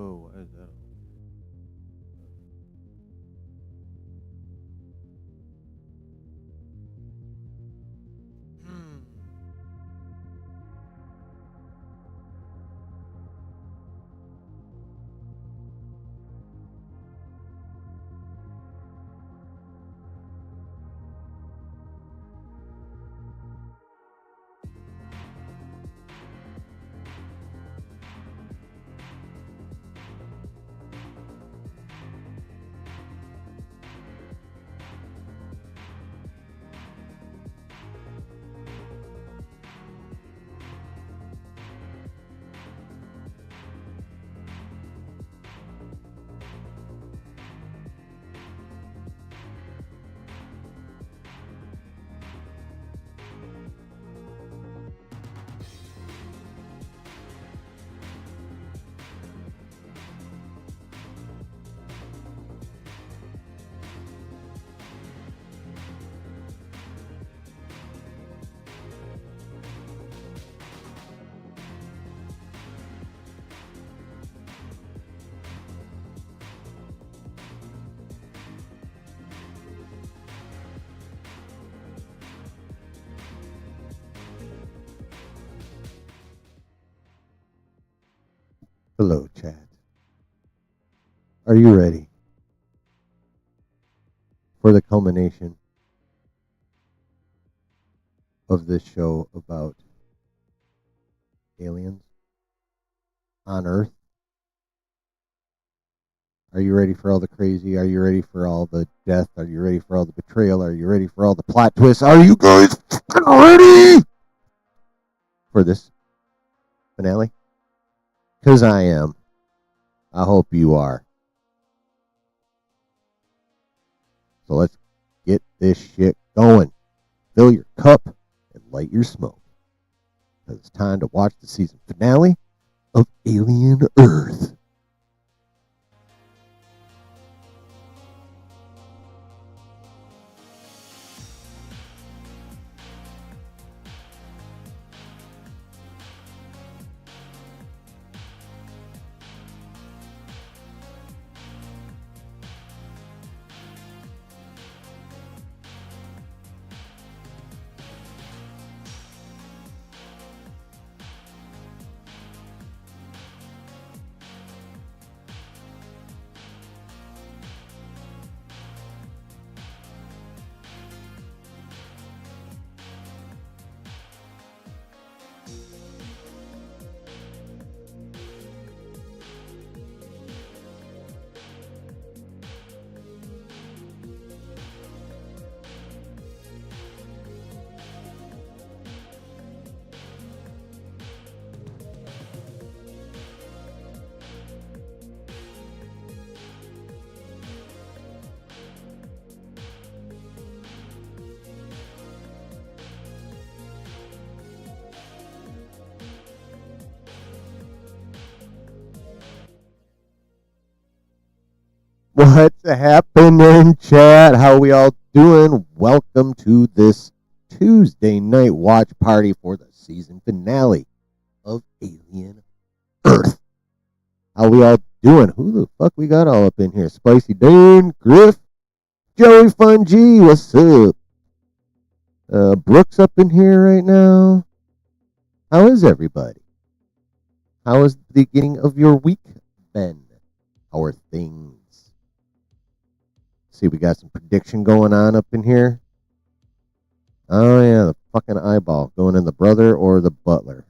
Oh, why is that? Hmm. Hello, chat. Are you ready for the culmination of this show about aliens on Earth? Are you ready for all the crazy? Are you ready for all the death? Are you ready for all the betrayal? Are you ready for all the plot twists? Are you guys fucking ready for this finale? Because I am. I hope you are. So let's get this shit going. Fill your cup and light your smoke. Because it's time to watch the season finale of Alien Earth. What's happening, chat? How we all doing? Welcome to this Tuesday night watch party for the season finale of Alien Earth. How we all doing? Who the fuck we got all up in here? Spicy Dan, Griff, Joey Fun G, what's up? Brooks up in here right now. How is everybody? How is the beginning of your week been? How are things? See, we got some prediction going on up in here. Oh, yeah, the fucking eyeball going in the brother or the butler.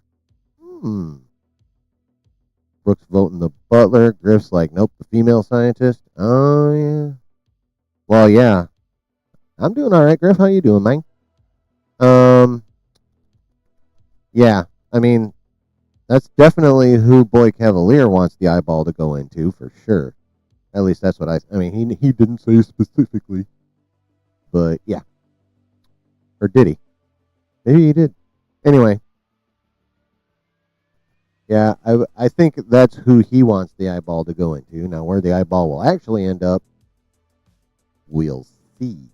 Brooks voting the butler. Griff's like, nope, the female scientist. Oh, yeah. Well, yeah. I'm doing all right, Griff. How you doing, man? Yeah. I mean, that's definitely who Boy Cavalier wants the eyeball to go into, for sure. At least that's what I mean, he didn't say specifically. But, yeah. Or did he? Maybe he did. Anyway. Yeah, I think that's who he wants the eyeball to go into. Now, where the eyeball will actually end up, we'll see.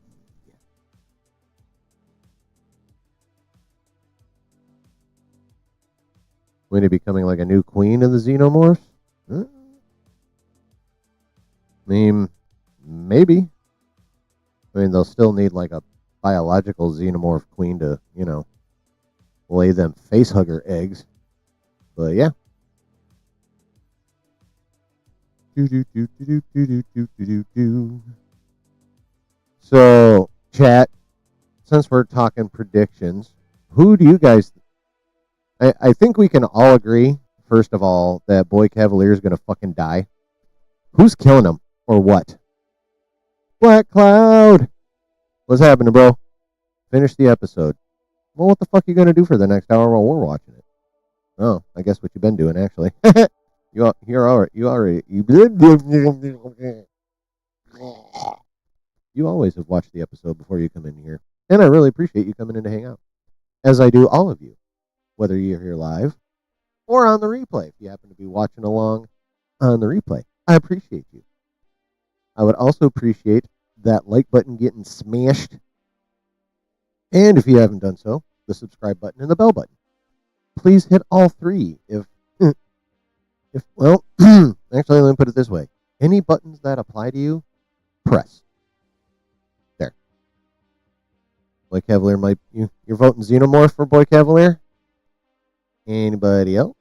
Going to be becoming like a new queen of the xenomorphs? Huh? I mean, maybe. I mean, they'll still need like a biological xenomorph queen to, lay them facehugger eggs. But yeah. So, chat, since we're talking predictions, who do you guys... I think we can all agree, first of all, that Boy Cavalier is going to fucking die. Who's killing him? Or what? Black Cloud! What's happening, bro? Finish the episode. Well, what the fuck are you going to do for the next hour while we're watching it? Oh, I guess what you've been doing, actually. You always have watched the episode before you come in here. And I really appreciate you coming in to hang out. As I do all of you. Whether you're here live or on the replay. If you happen to be watching along on the replay, I appreciate you. I would also appreciate that like button getting smashed. And if you haven't done so, the subscribe button and the bell button. Please hit all three. Actually, let me put it this way. Any buttons that apply to you, press. There. Boy Cavalier you're voting Xenomorph for Boy Cavalier? Anybody else?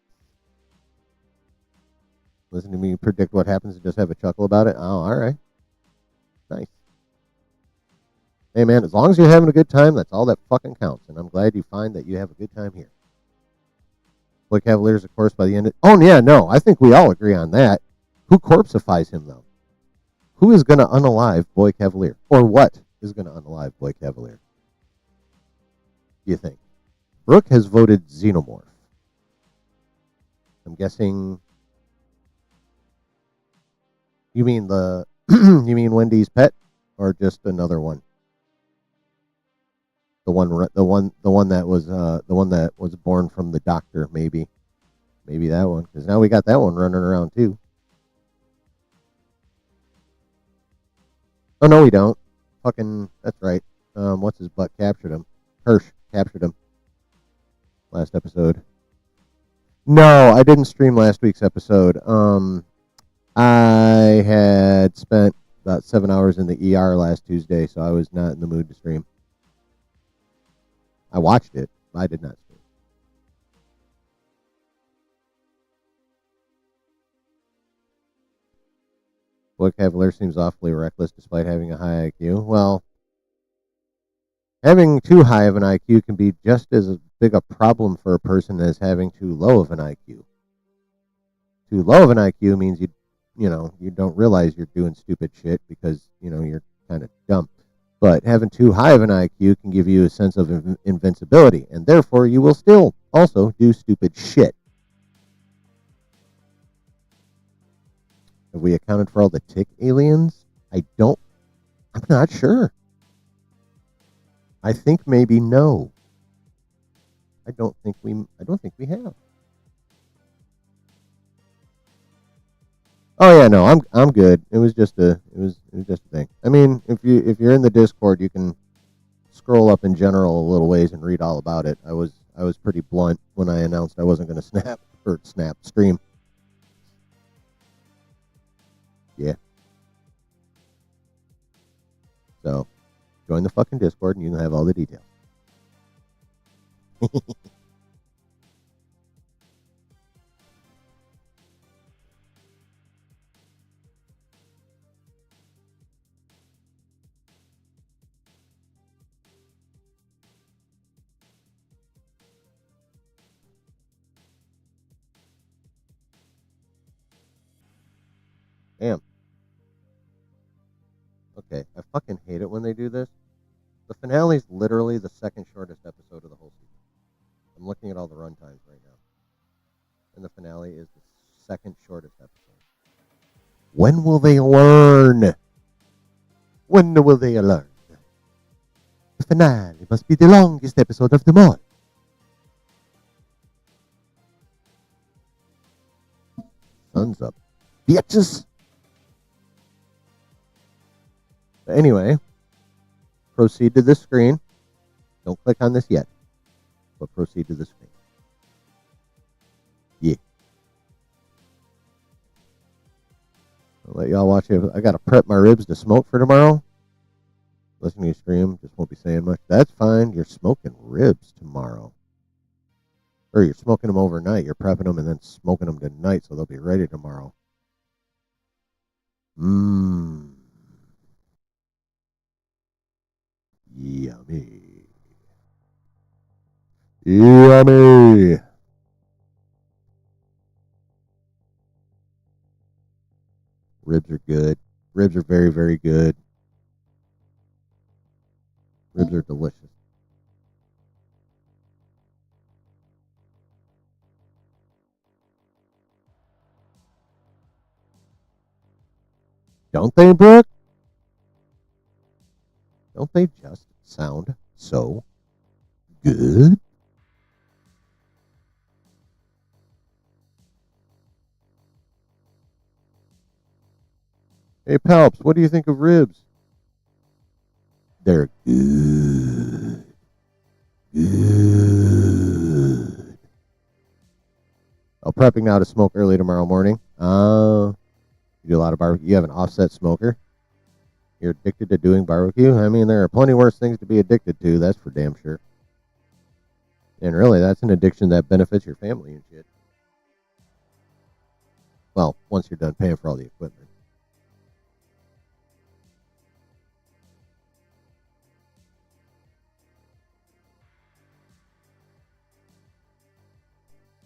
Listen to me predict what happens and just have a chuckle about it? Oh, all right. Nice. Hey, man, as long as you're having a good time, that's all that fucking counts. And I'm glad you find that you have a good time here. Boy Cavaliers, of course, by the end of... Oh, yeah, no, I think we all agree on that. Who corpseifies him, though? Who is going to unalive Boy Cavalier? Or what is going to unalive Boy Cavalier? Do you think? Brooke has voted Xenomorph. I'm guessing... You mean you mean Wendy's pet? Or just another one? The one that was born from the doctor, maybe that one, because now we got that one running around too. Oh no, we don't. Fucking, that's right. What's his butt captured him? Hirsch captured him. Last episode. No, I didn't stream last week's episode. I had spent about 7 hours in the ER last Tuesday, so I was not in the mood to stream. I watched it, but I did not stream. Boy Cavalier seems awfully reckless despite having a high IQ. Well, having too high of an IQ can be just as big a problem for a person as having too low of an IQ. Too low of an IQ means you don't realize you're doing stupid shit because, you're kind of dumb. But having too high of an IQ can give you a sense of invincibility, and therefore you will still also do stupid shit. Have we accounted for all the tick aliens? I'm not sure. I think maybe no. I don't think we have. Oh yeah, no, I'm good. It was just a thing. I mean, if you're in the Discord, you can scroll up in general a little ways and read all about it. I was pretty blunt when I announced I wasn't going to snap stream. Yeah. So, join the fucking Discord and you can have all the details. Damn. Okay, I fucking hate it when they do this. The finale is literally the second shortest episode of the whole season. I'm looking at all the runtimes right now. And the finale is the second shortest episode. When will they learn? When will they learn? The finale must be the longest episode of them all. Thumbs up. Bitches! Anyway, proceed to this screen. Don't click on this yet, but proceed to the screen. Yeah. I'll let y'all watch it. I got to prep my ribs to smoke for tomorrow. Listening to you stream, just won't be saying much. That's fine. You're smoking ribs tomorrow. Or you're smoking them overnight. You're prepping them and then smoking them tonight so they'll be ready tomorrow. Mmm. Yummy. Yummy. Ribs are good. Ribs are very, very good. Ribs are delicious. Don't they, Brooke? Don't they just sound so good? Hey, Palps, what do you think of ribs? They're good. Good. Oh, prepping now to smoke early tomorrow morning. You do a lot of barbecue. You have an offset smoker. You're addicted to doing barbecue. I mean, there are plenty worse things to be addicted to. That's for damn sure. And really, that's an addiction that benefits your family and shit. Well, once you're done paying for all the equipment.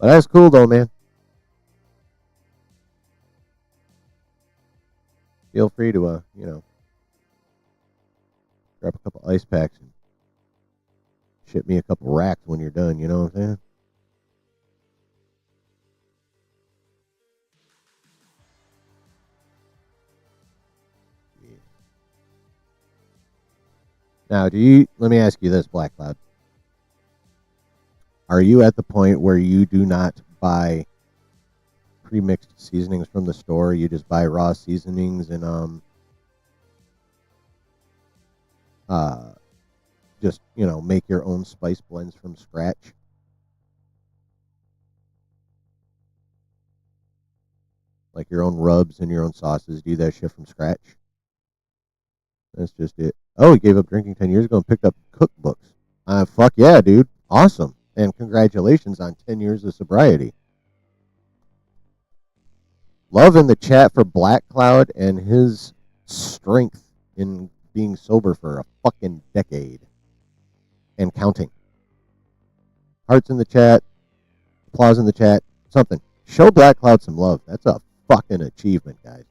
But that's cool, though, man. Feel free to, grab a couple ice packs and ship me a couple racks when you're done. You know what I'm saying? Yeah. Now, let me ask you this, Black Cloud. Are you at the point where you do not buy pre-mixed seasonings from the store? You just buy raw seasonings and just make your own spice blends from scratch? Like your own rubs and your own sauces. Do that shit from scratch? That's just it. Oh, he gave up drinking 10 years ago and picked up cookbooks. Fuck yeah, dude. Awesome. And congratulations on 10 years of sobriety. Love in the chat for Black Cloud and his strength in being sober for a fucking decade and counting. Hearts in the chat, applause in the chat, something. Show Black Cloud some love. That's a fucking achievement, guys.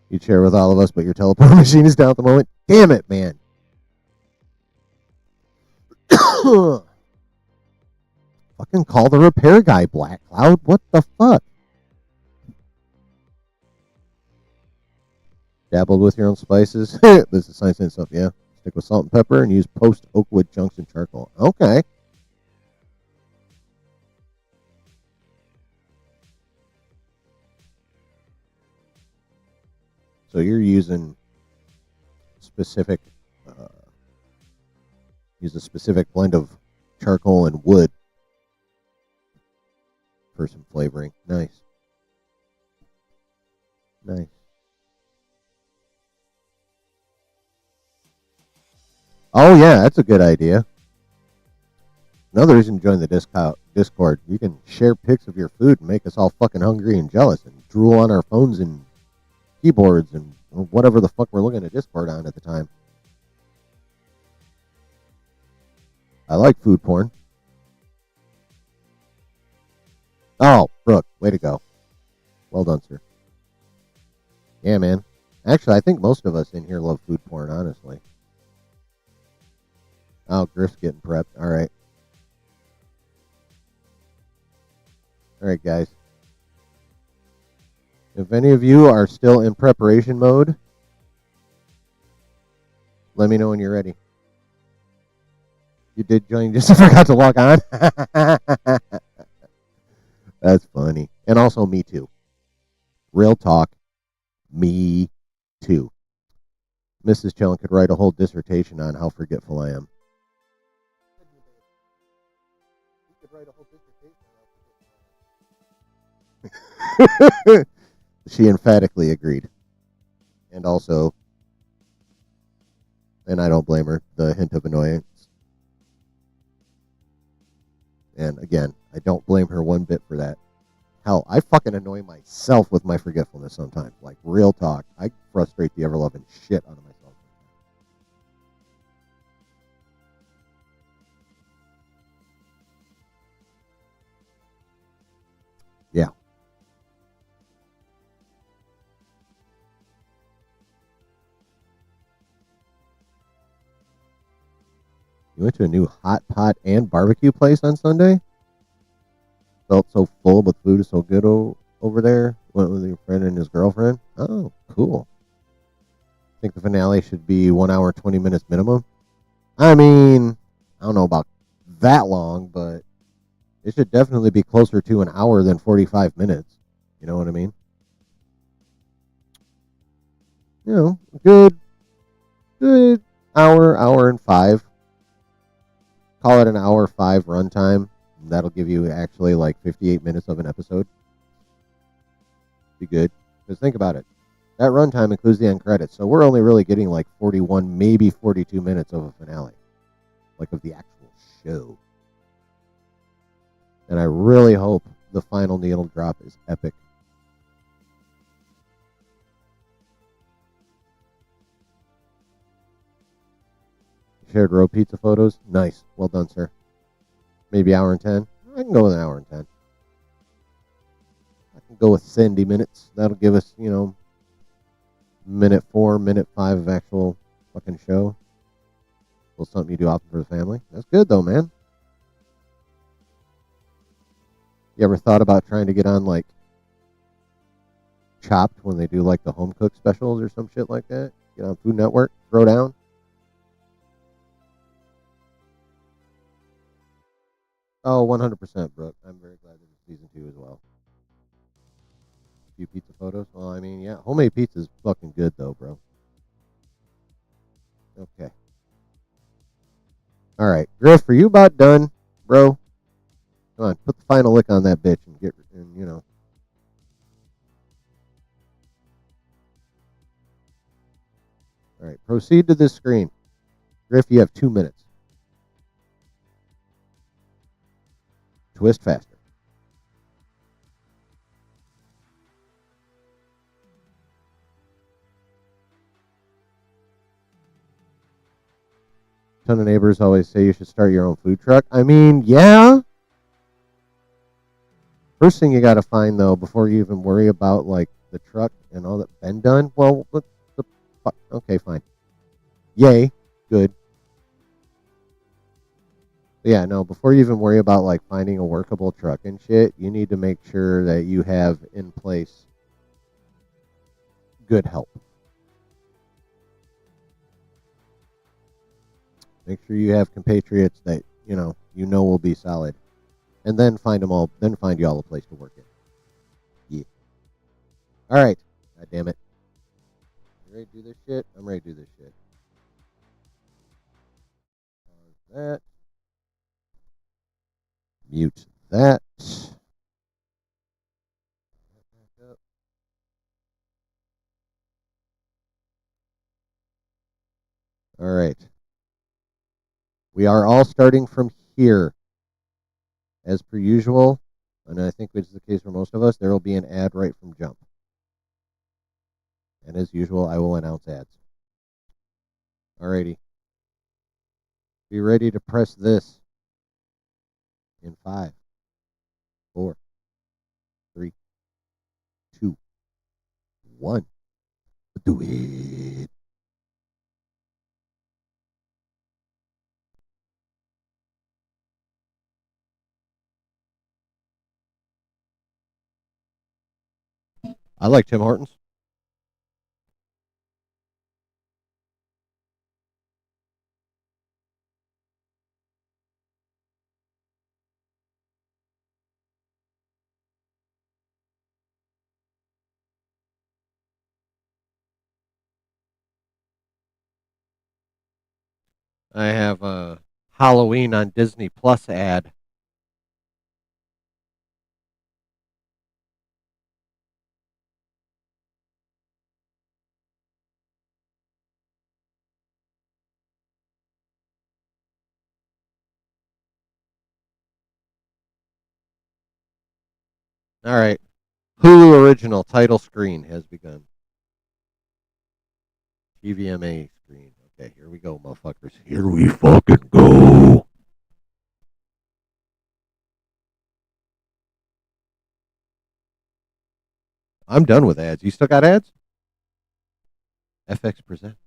You'd share with all of us, but your teleport machine is down at the moment. Damn it, man. Fucking call the repair guy, Black Cloud. What the fuck? Dabbled with your own spices. This is science and stuff, yeah. Stick with salt and pepper and use post Oakwood Junction charcoal. Okay. So you're using use a specific blend of charcoal and wood for some flavoring. Nice. Nice. Oh, yeah, that's a good idea. Another reason to join the Discord, you can share pics of your food and make us all fucking hungry and jealous and drool on our phones and keyboards and whatever the fuck we're looking at Discord on at the time. I like food porn. Oh, Brooke, way to go. Well done, sir. Yeah, man. Actually, I think most of us in here love food porn, honestly. Oh, Griff's getting prepped. All right. All right, guys. If any of you are still in preparation mode, let me know when you're ready. You did join, just forgot to log on. That's funny. And also me too. Real talk. Me too. Mrs. Chellen could write a whole dissertation on how forgetful I am. You could write a whole dissertation on how forgetful I am. She emphatically agreed. And also, and I don't blame her, the hint of annoyance. And again, I don't blame her one bit for that. Hell, I fucking annoy myself with my forgetfulness sometimes. Like, real talk. I frustrate the ever loving shit out of myself. Yeah. You went to a new hot pot and barbecue place on Sunday? Felt so full, but food is so good over there. Went with your friend and his girlfriend? Oh, cool. Think the finale should be 1 hour, 20 minutes minimum? I mean, I don't know about that long, but it should definitely be closer to an hour than 45 minutes. You know what I mean? You know, good hour and five. Call it an hour five runtime. That'll give you actually like 58 minutes of an episode. Be good. Because think about it. That runtime includes the end credits. So we're only really getting like 41, maybe 42 minutes of a finale. Like of the actual show. And I really hope the final needle drop is epic. Shared row pizza photos. Nice. Well done, sir. Maybe hour and 10. I can go with an hour and 10. I can go with 70 minutes. That'll give us, minute 4, minute 5 of actual fucking show. A little something you do often for the family. That's good, though, man. You ever thought about trying to get on, like, Chopped when they do, like, the home cook specials or some shit like that? Get on Food Network, throw down? Oh, 100%, Brooke. I'm very glad there's season 2 as well. A few pizza photos. Well, I mean, yeah, homemade pizza is fucking good, though, bro. Okay. All right. Griff, are you about done, bro? Come on, put the final lick on that bitch and get. All right, proceed to this screen. Griff, you have 2 minutes. Twist faster. A ton of neighbors always say you should start your own food truck. I mean, yeah. First thing you got to find though, before you even worry about like the truck and all that been done. Well, what the fuck? Okay, fine. Yay, good. But yeah, no. Before you even worry about like finding a workable truck and shit, you need to make sure that you have in place good help. Make sure you have compatriots that you know will be solid, and then find them all. Then find you all a place to work in. Yeah. All right. God damn it. You ready to do this shit? I'm ready to do this shit. Pause that. Mute that. All right. We are all starting from here. As per usual, and I think which is the case for most of us, there will be an ad right from jump. And as usual, I will announce ads. Alrighty. Be ready to press this in 5, 4, 3, 2, 1. Do it. I like Tim Hortons. I have a Halloween on Disney Plus ad. All right. Hulu original title screen has begun. TVMA screen. Okay, here we go, motherfuckers. Here we fucking go. I'm done with ads. You still got ads? FX presents.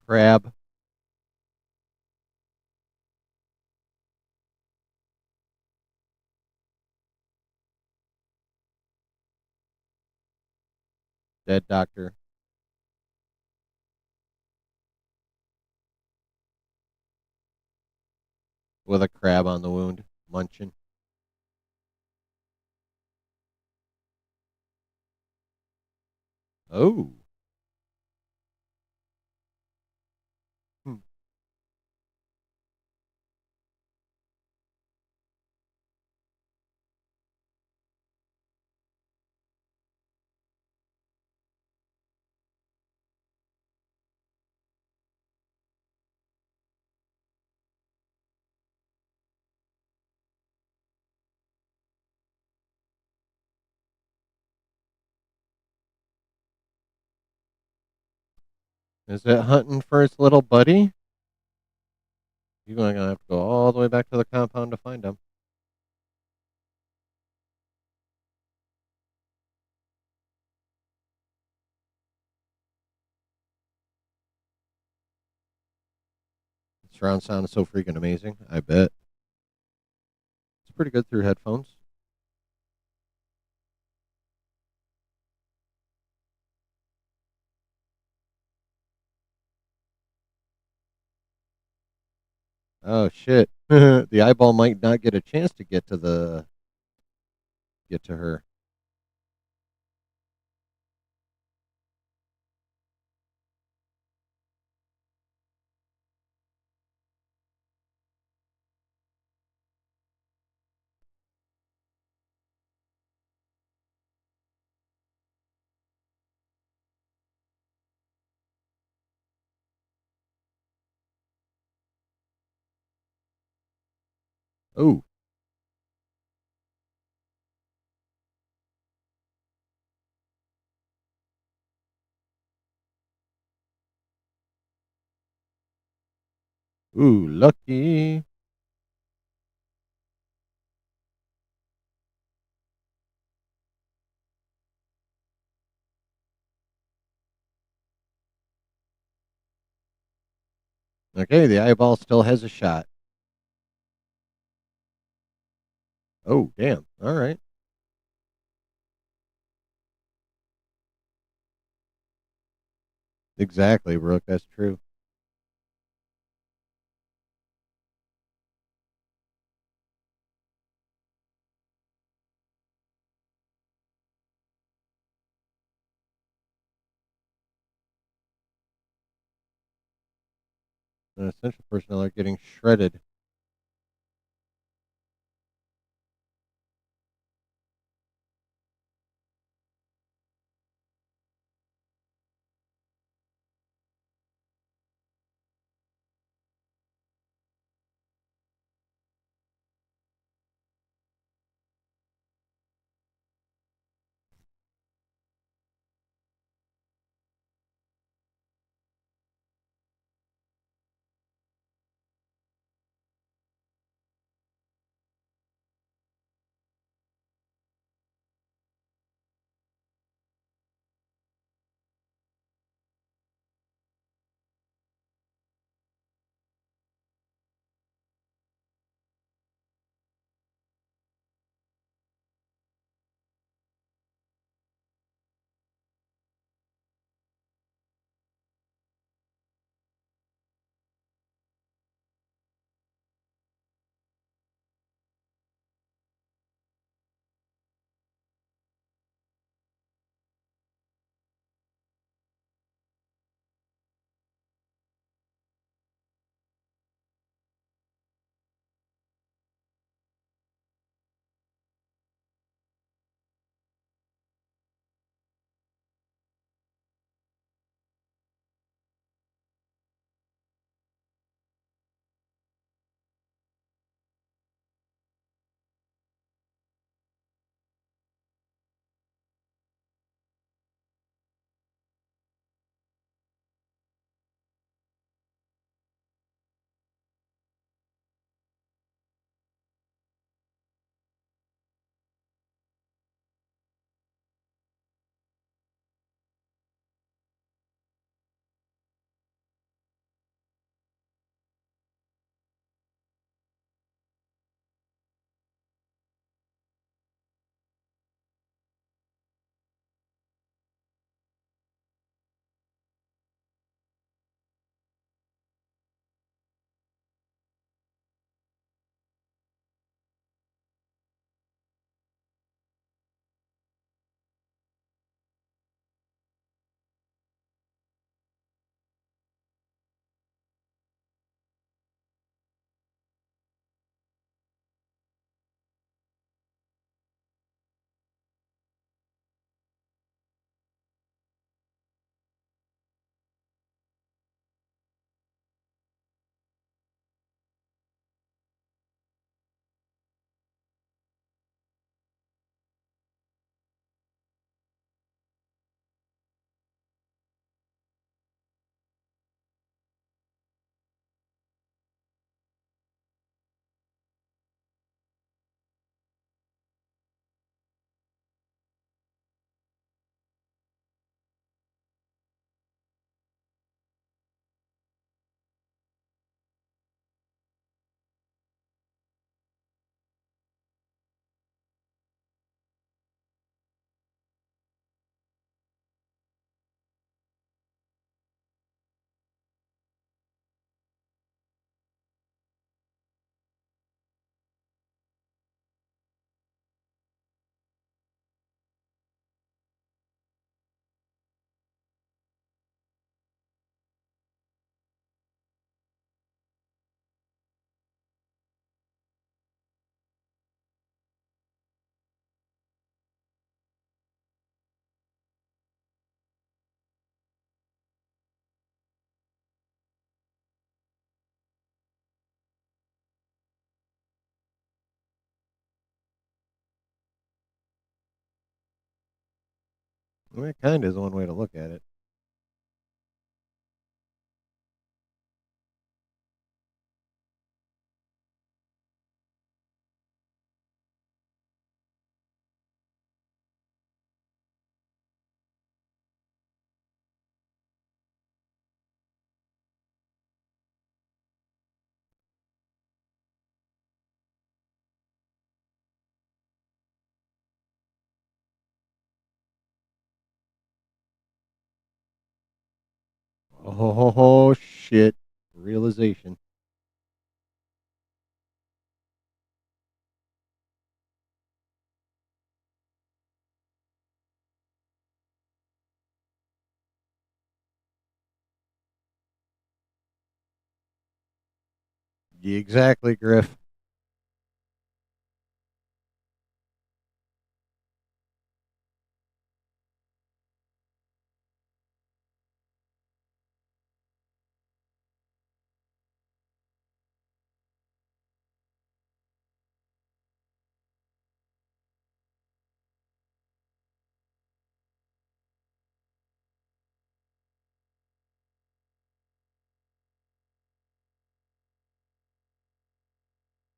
Crab. Dead doctor. With a crab on the wound. Munching. Oh. Hmm. Is it hunting for its little buddy? You're going to have to go all the way back to the compound to find him. Surround sound is so freaking amazing. I bet. It's pretty good through headphones. Oh shit. The eyeball might not get a chance to get to her. Oh. Ooh, lucky. Okay, the eyeball still has a shot. Oh, damn. All right. Exactly, Brooke. That's true. Essential personnel are getting shredded. That kind of is one way to look at it. Oh, shit. Realization. Yeah, exactly, Griff.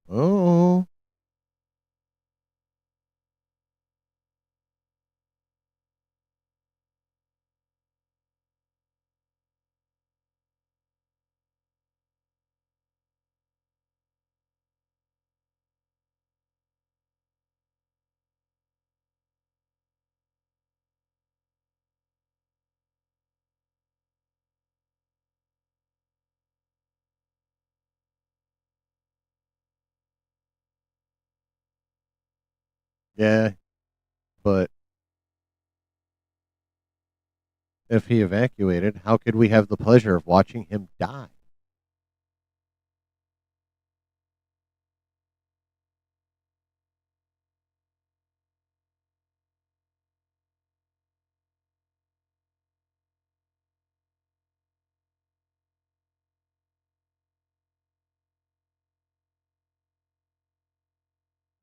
Oh, yeah. But if he evacuated, how could we have the pleasure of watching him die?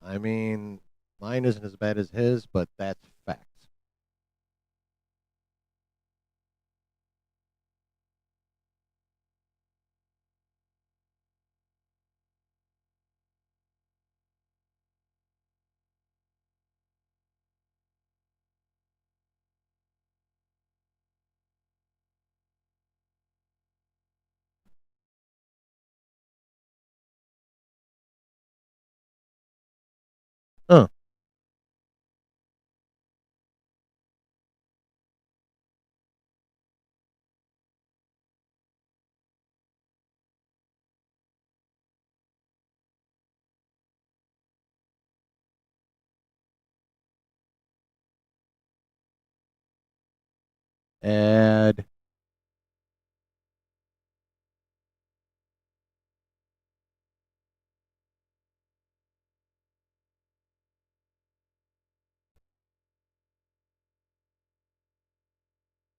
I mean, mine isn't as bad as his, but that's facts. Huh. And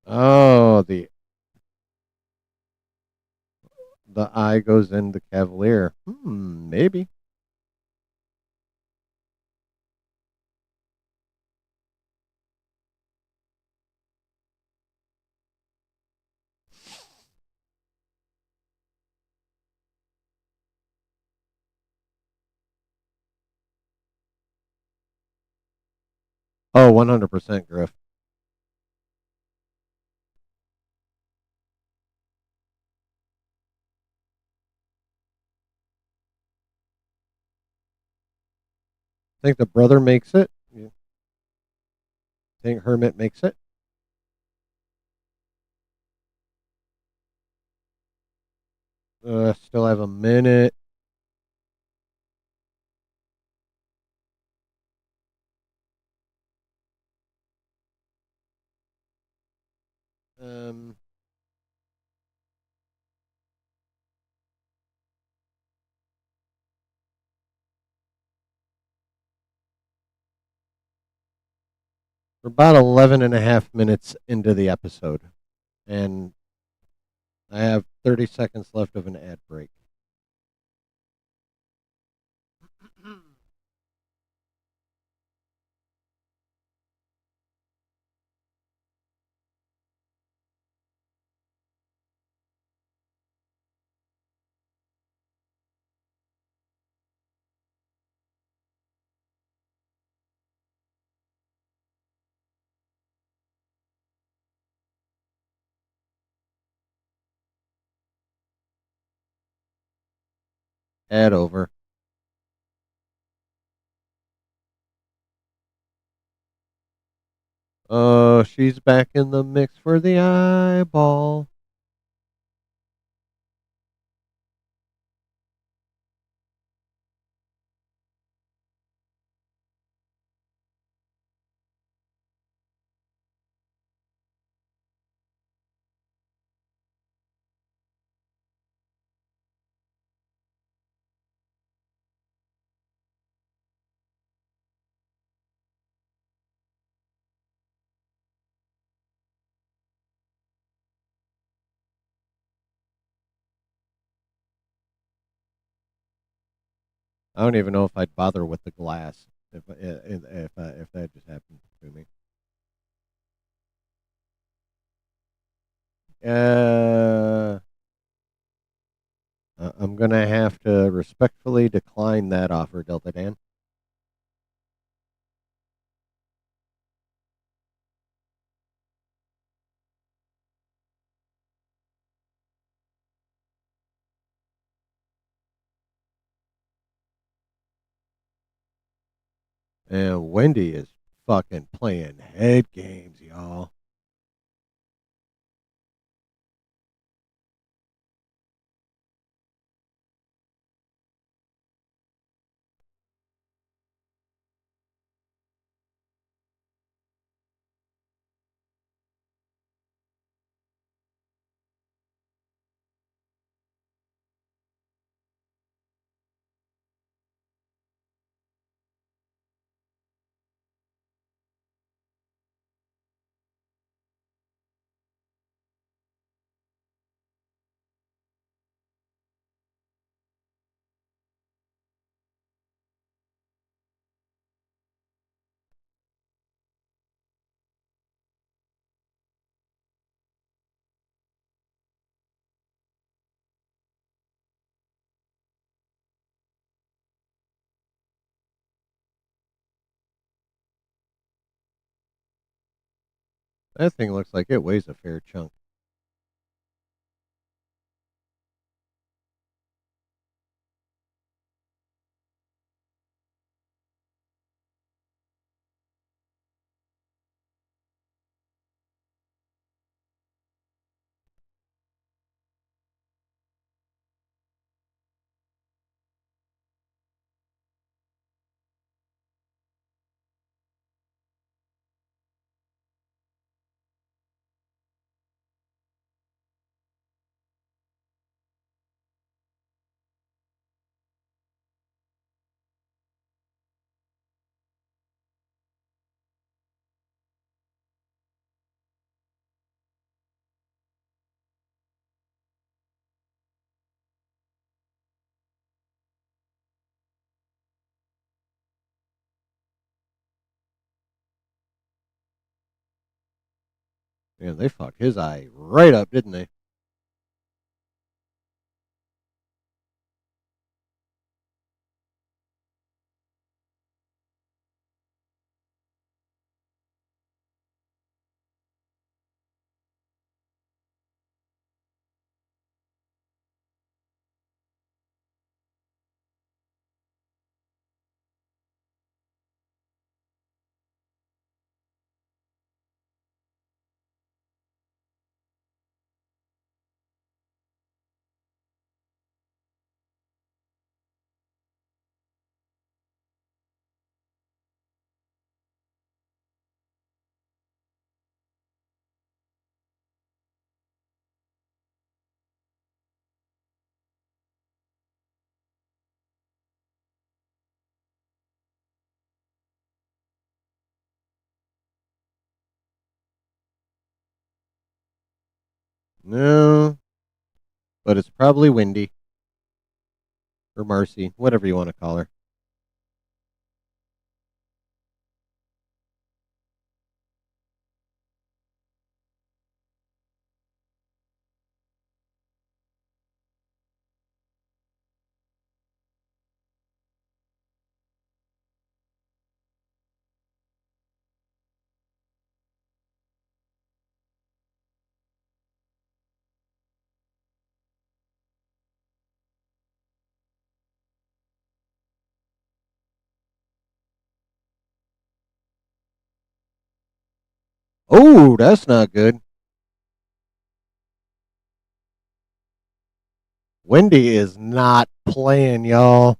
oh, the eye goes in the Cavalier. Maybe. Oh, 100% Griff. Think the brother makes it? You think Hermit makes it? Still have a minute. Um, we're about 11 and a half minutes into the episode, and I have 30 seconds left of an ad break. Head over. Oh, she's back in the mix for the eyeball. I don't even know if I'd bother with the glass if that just happened to me. Uh, I'm gonna have to respectfully decline that offer, Delta Dan. And Wendy is fucking playing head games, y'all. That thing looks like it weighs a fair chunk. Man, they fucked his eye right up, didn't they? No, but it's probably Wendy or Marcy, whatever you want to call her. Ooh, that's not good. Wendy is not playing, y'all.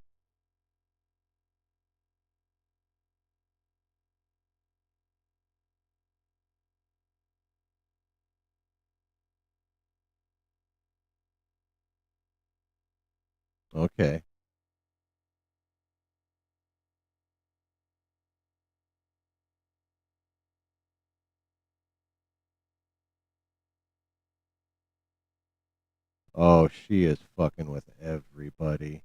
Okay. Oh, she is fucking with everybody.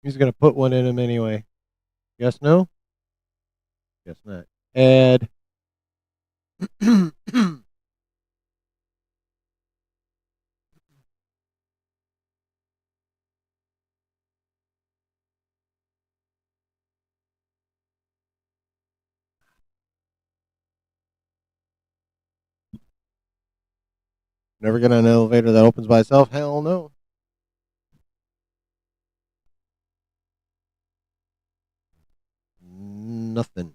He's gonna put one in him anyway. Yes, no? Guess not. Ed. Never get on an elevator that opens by itself? Hell no. Nothing.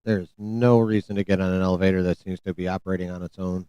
There's no reason to get on an elevator that seems to be operating on its own.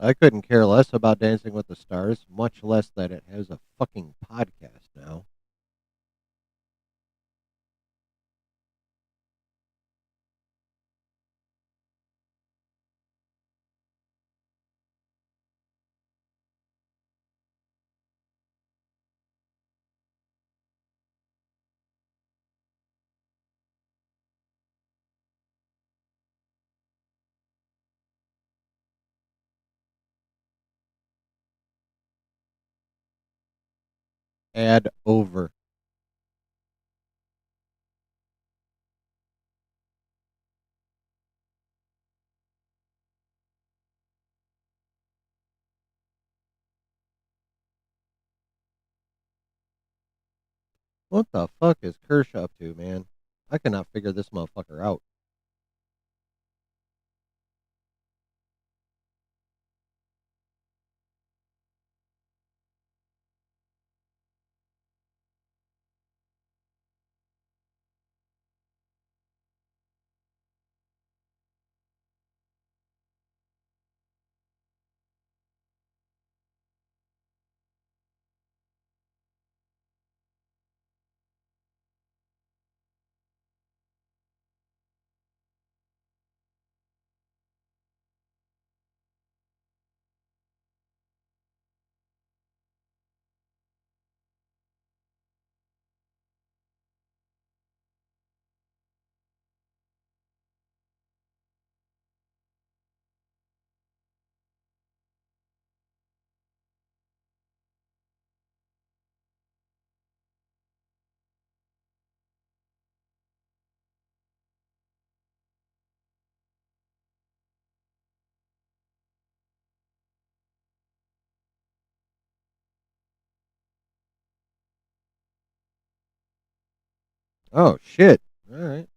I couldn't care less about Dancing with the Stars, much less that it has a fucking podcast now. Add over. What the fuck is Kirsch up to, man? I cannot figure this motherfucker out. Oh shit. All right.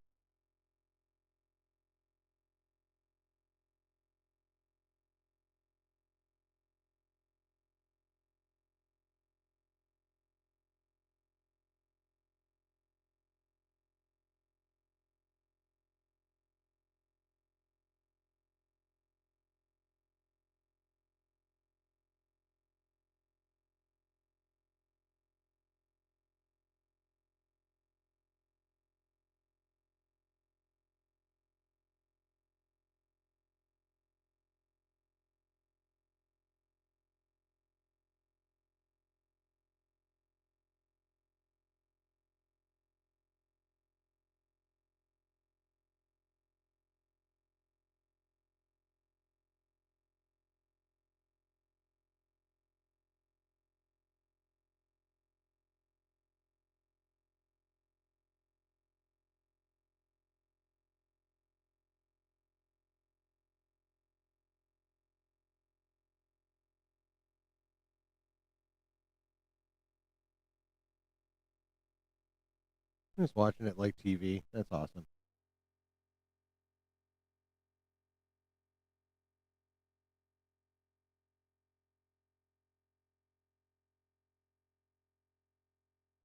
I'm just watching it like TV. That's awesome.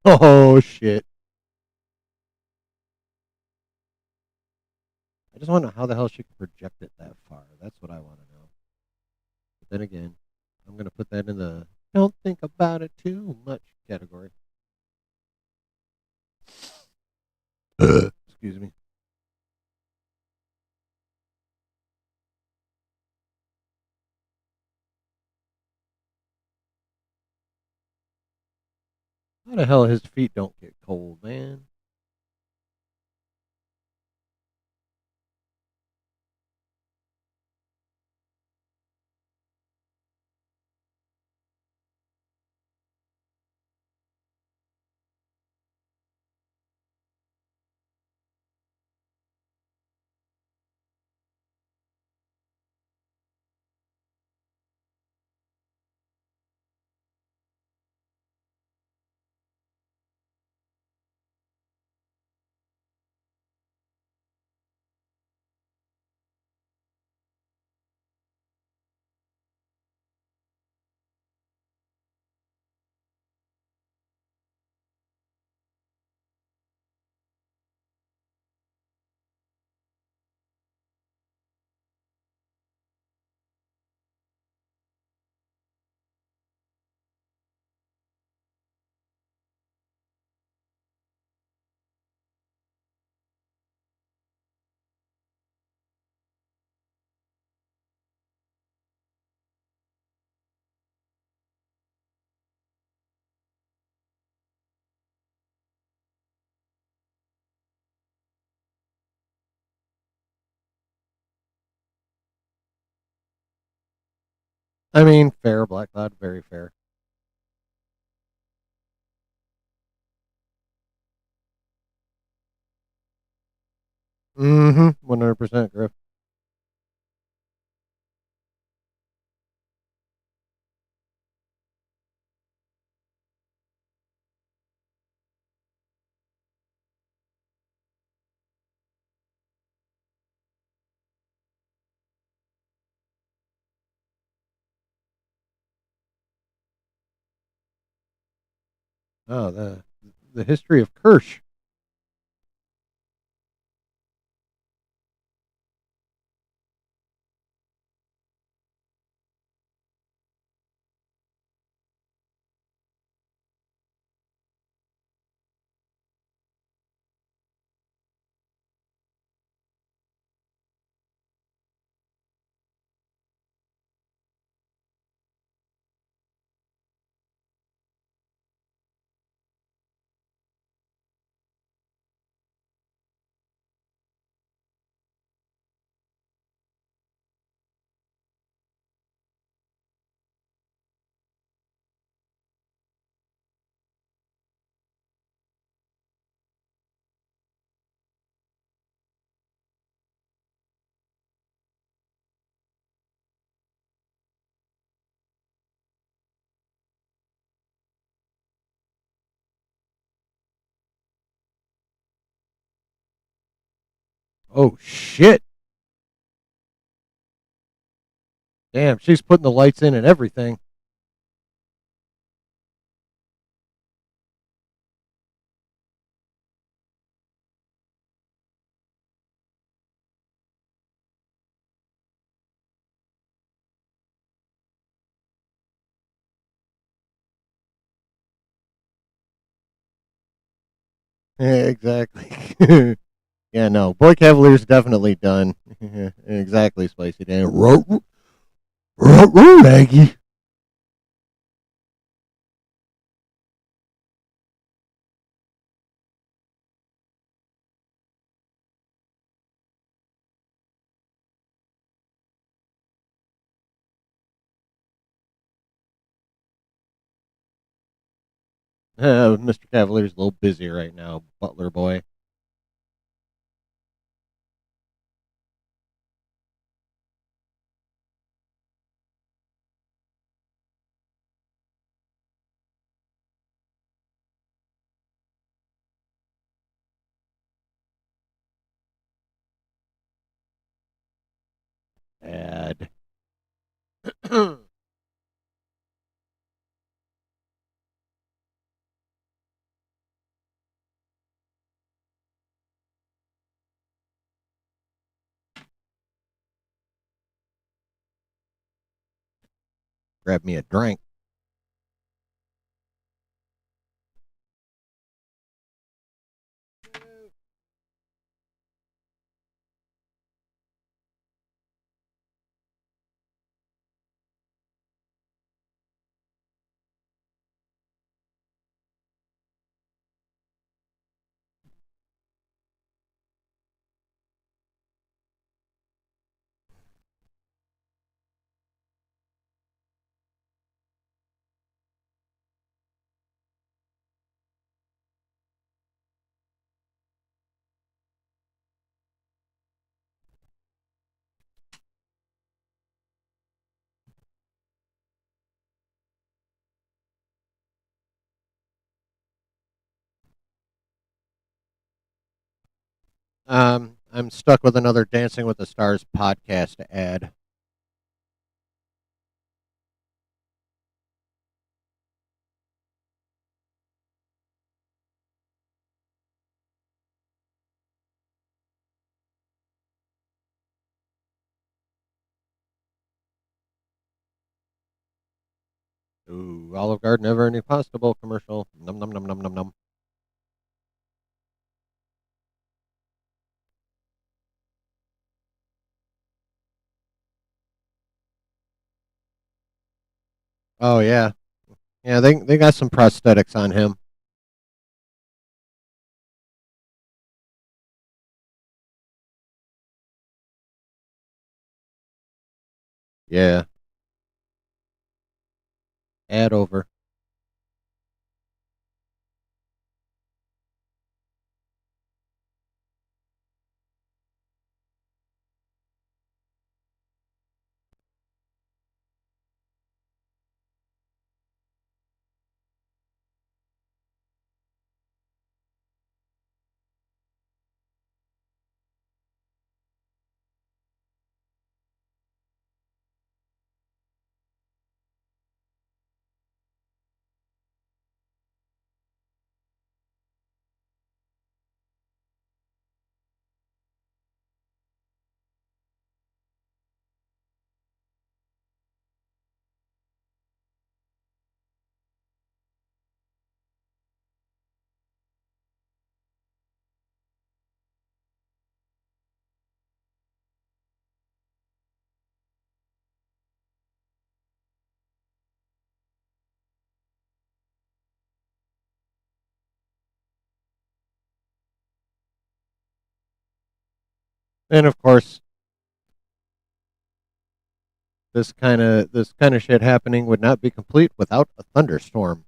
Oh shit. I just want to know how the hell she can project it that far. That's what I want to know. But then again, I'm gonna put that in the don't think about it too much category. Excuse me. How the hell his feet don't get cold, man? I mean, fair, Black Cloud, very fair. Mm-hmm. 100%, Griff. Oh, the history of Kirsch. Oh shit! Damn, she's putting the lights in and everything. Yeah, exactly. Yeah, no. Boy Cavalier's definitely done. Exactly, Spicy Dan. Maggie. Mr. Cavalier's a little busy right now, Butler boy. Bad. Grab me a drink. I'm stuck with another Dancing with the Stars podcast to add. Ooh, Olive Garden, never any pasta bowl commercial. Num num num num num num. Oh yeah, yeah. They got some prosthetics on him. Yeah, add over. And of course, this kind of shit happening would not be complete without a thunderstorm.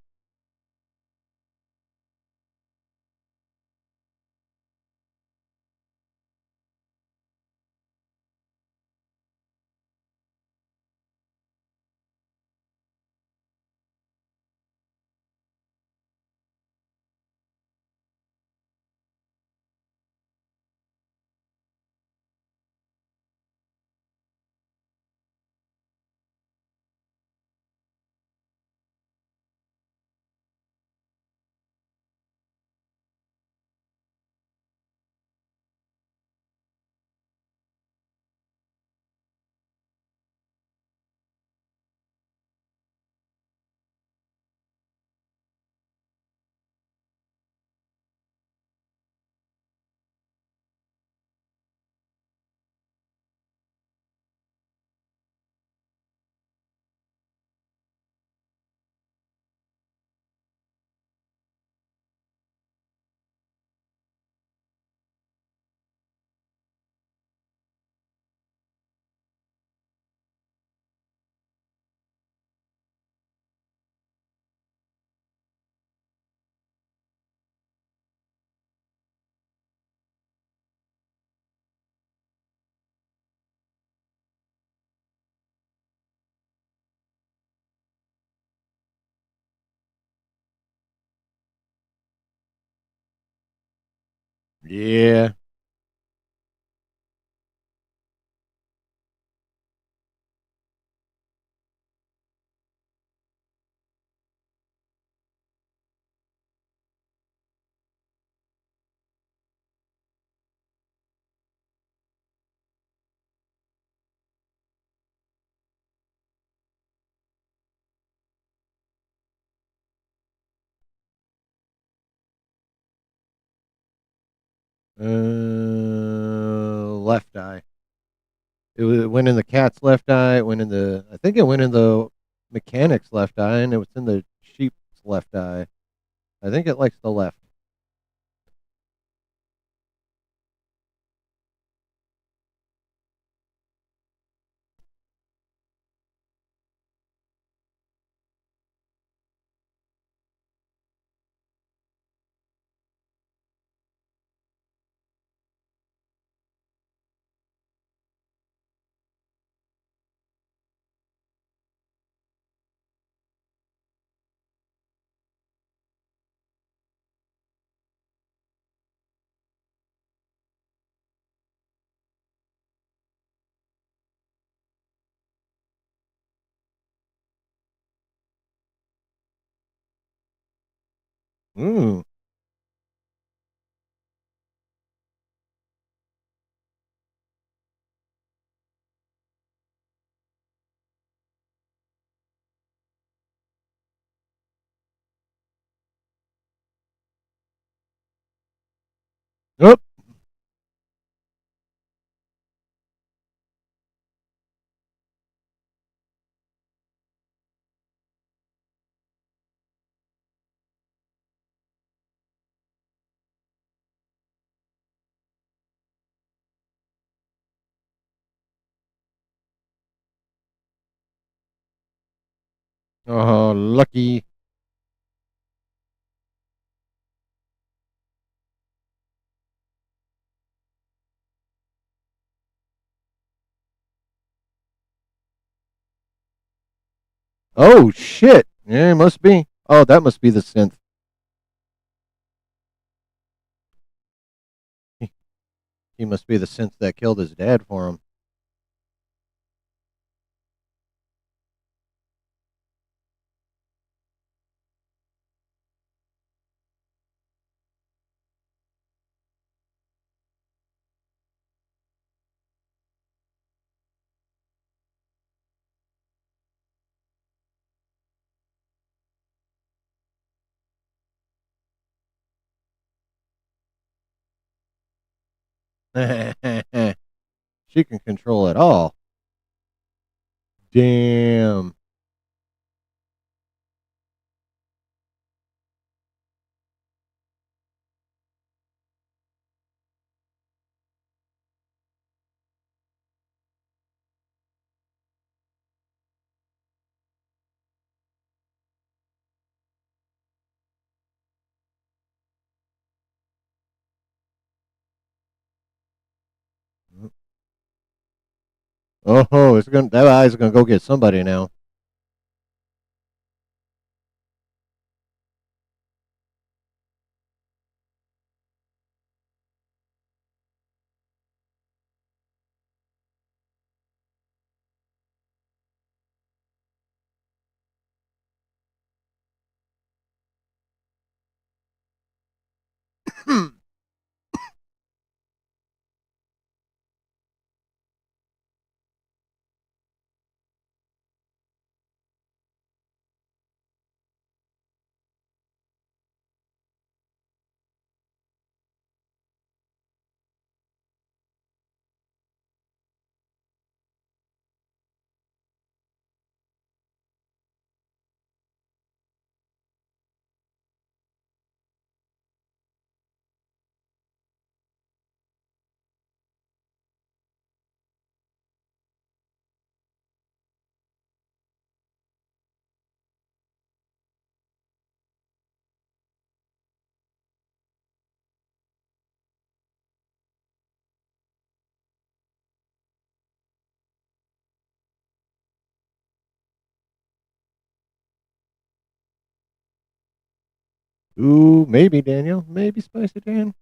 Yeah. Left eye. It went in the cat's left eye. It went in the. I think it went in the mechanic's left eye, and it was in the sheep's left eye. I think it likes the left. Mm. Oh. Oh, lucky. Oh shit. Yeah, it must be. Oh, that must be the synth. He must be the synth that killed his dad for him. She can control it all. Damn. Oh, that eye's gonna go get somebody now. Ooh, maybe Daniel, maybe Spicy Dan.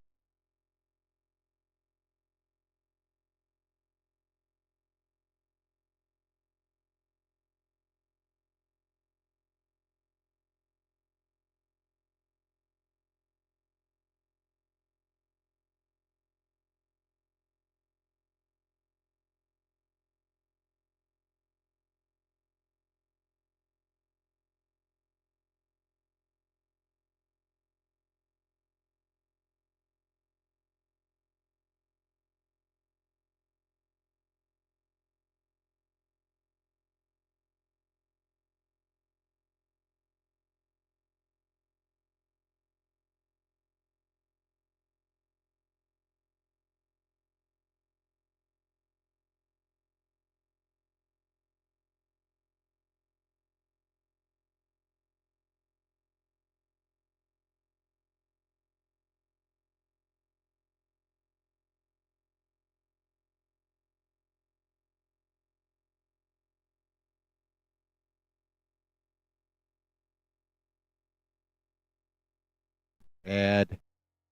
Ad.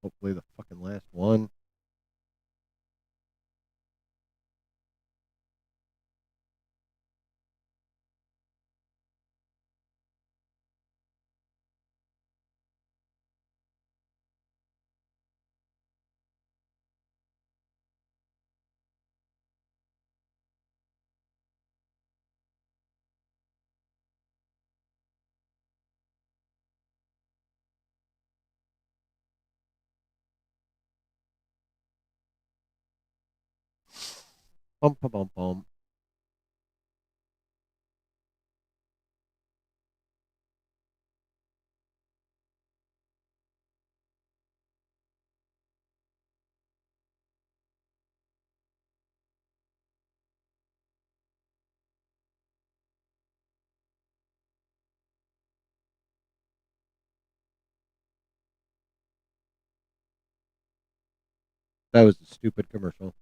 Hopefully the fucking last one. Bum bum bum bum. That was a stupid commercial.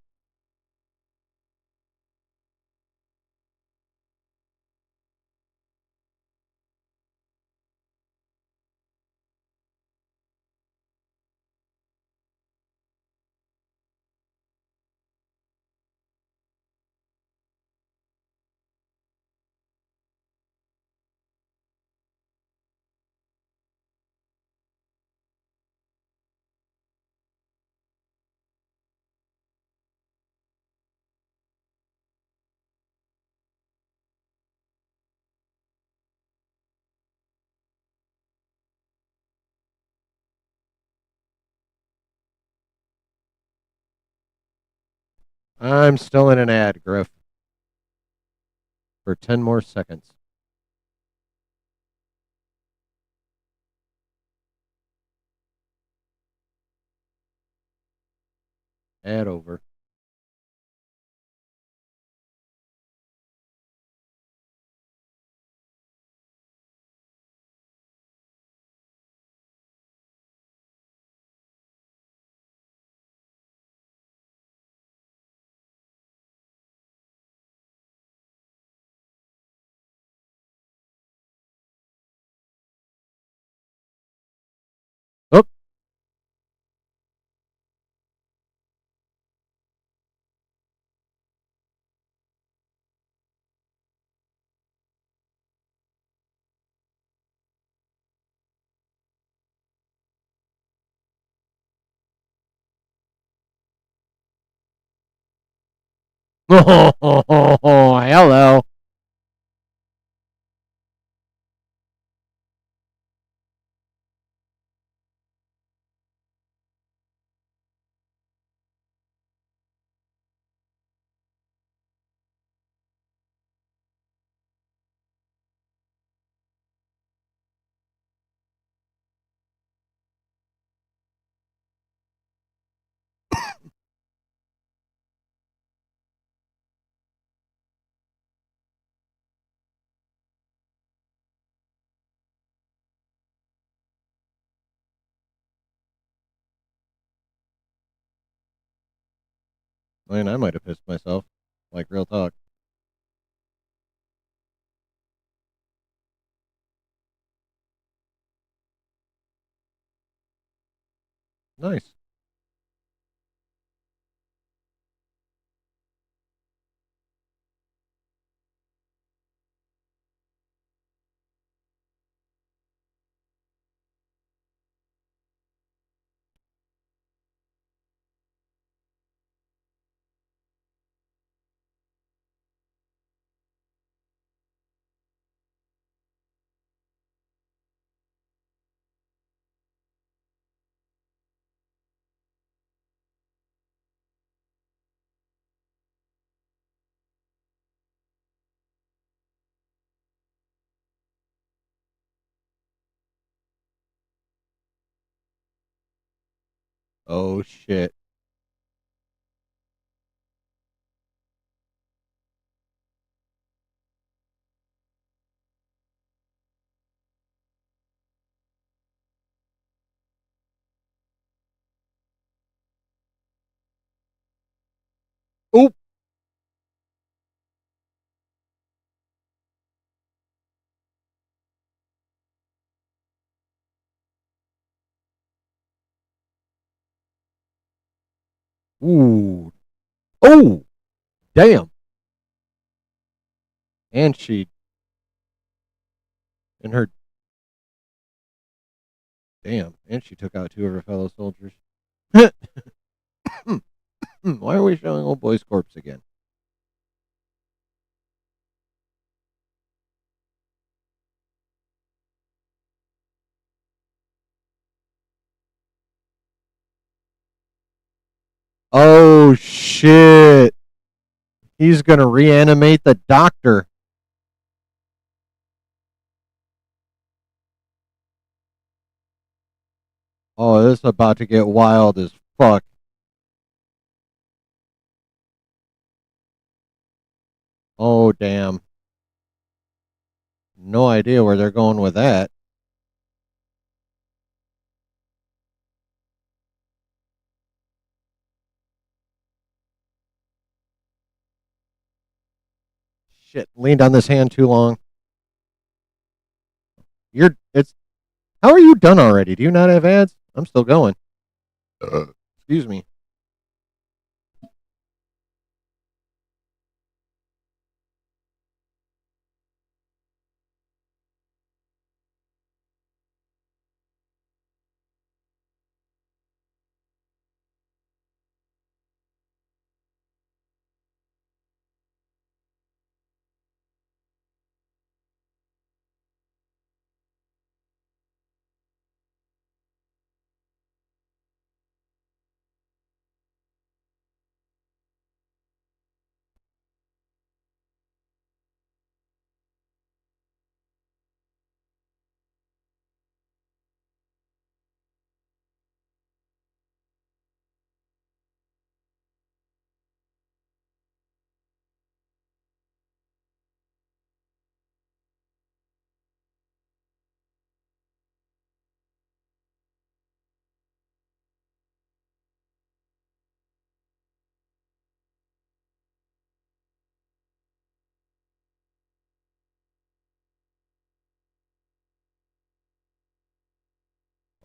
I'm still in an ad, Griff, for 10 more seconds. Ad over. Oh, hello. Man, I might have pissed myself. Like real talk. Nice. Oh shit. Oop. Ooh. Oh, damn. And she and her damn. And she took out two of her fellow soldiers. Why are we showing old boy's corpse again? Oh shit. He's gonna reanimate the doctor. Oh, this is about to get wild as fuck. Oh damn. No idea where they're going with that. Shit, leaned on this hand too long. You're it's How are you done already? Do you not have ads? I'm still going. Excuse me.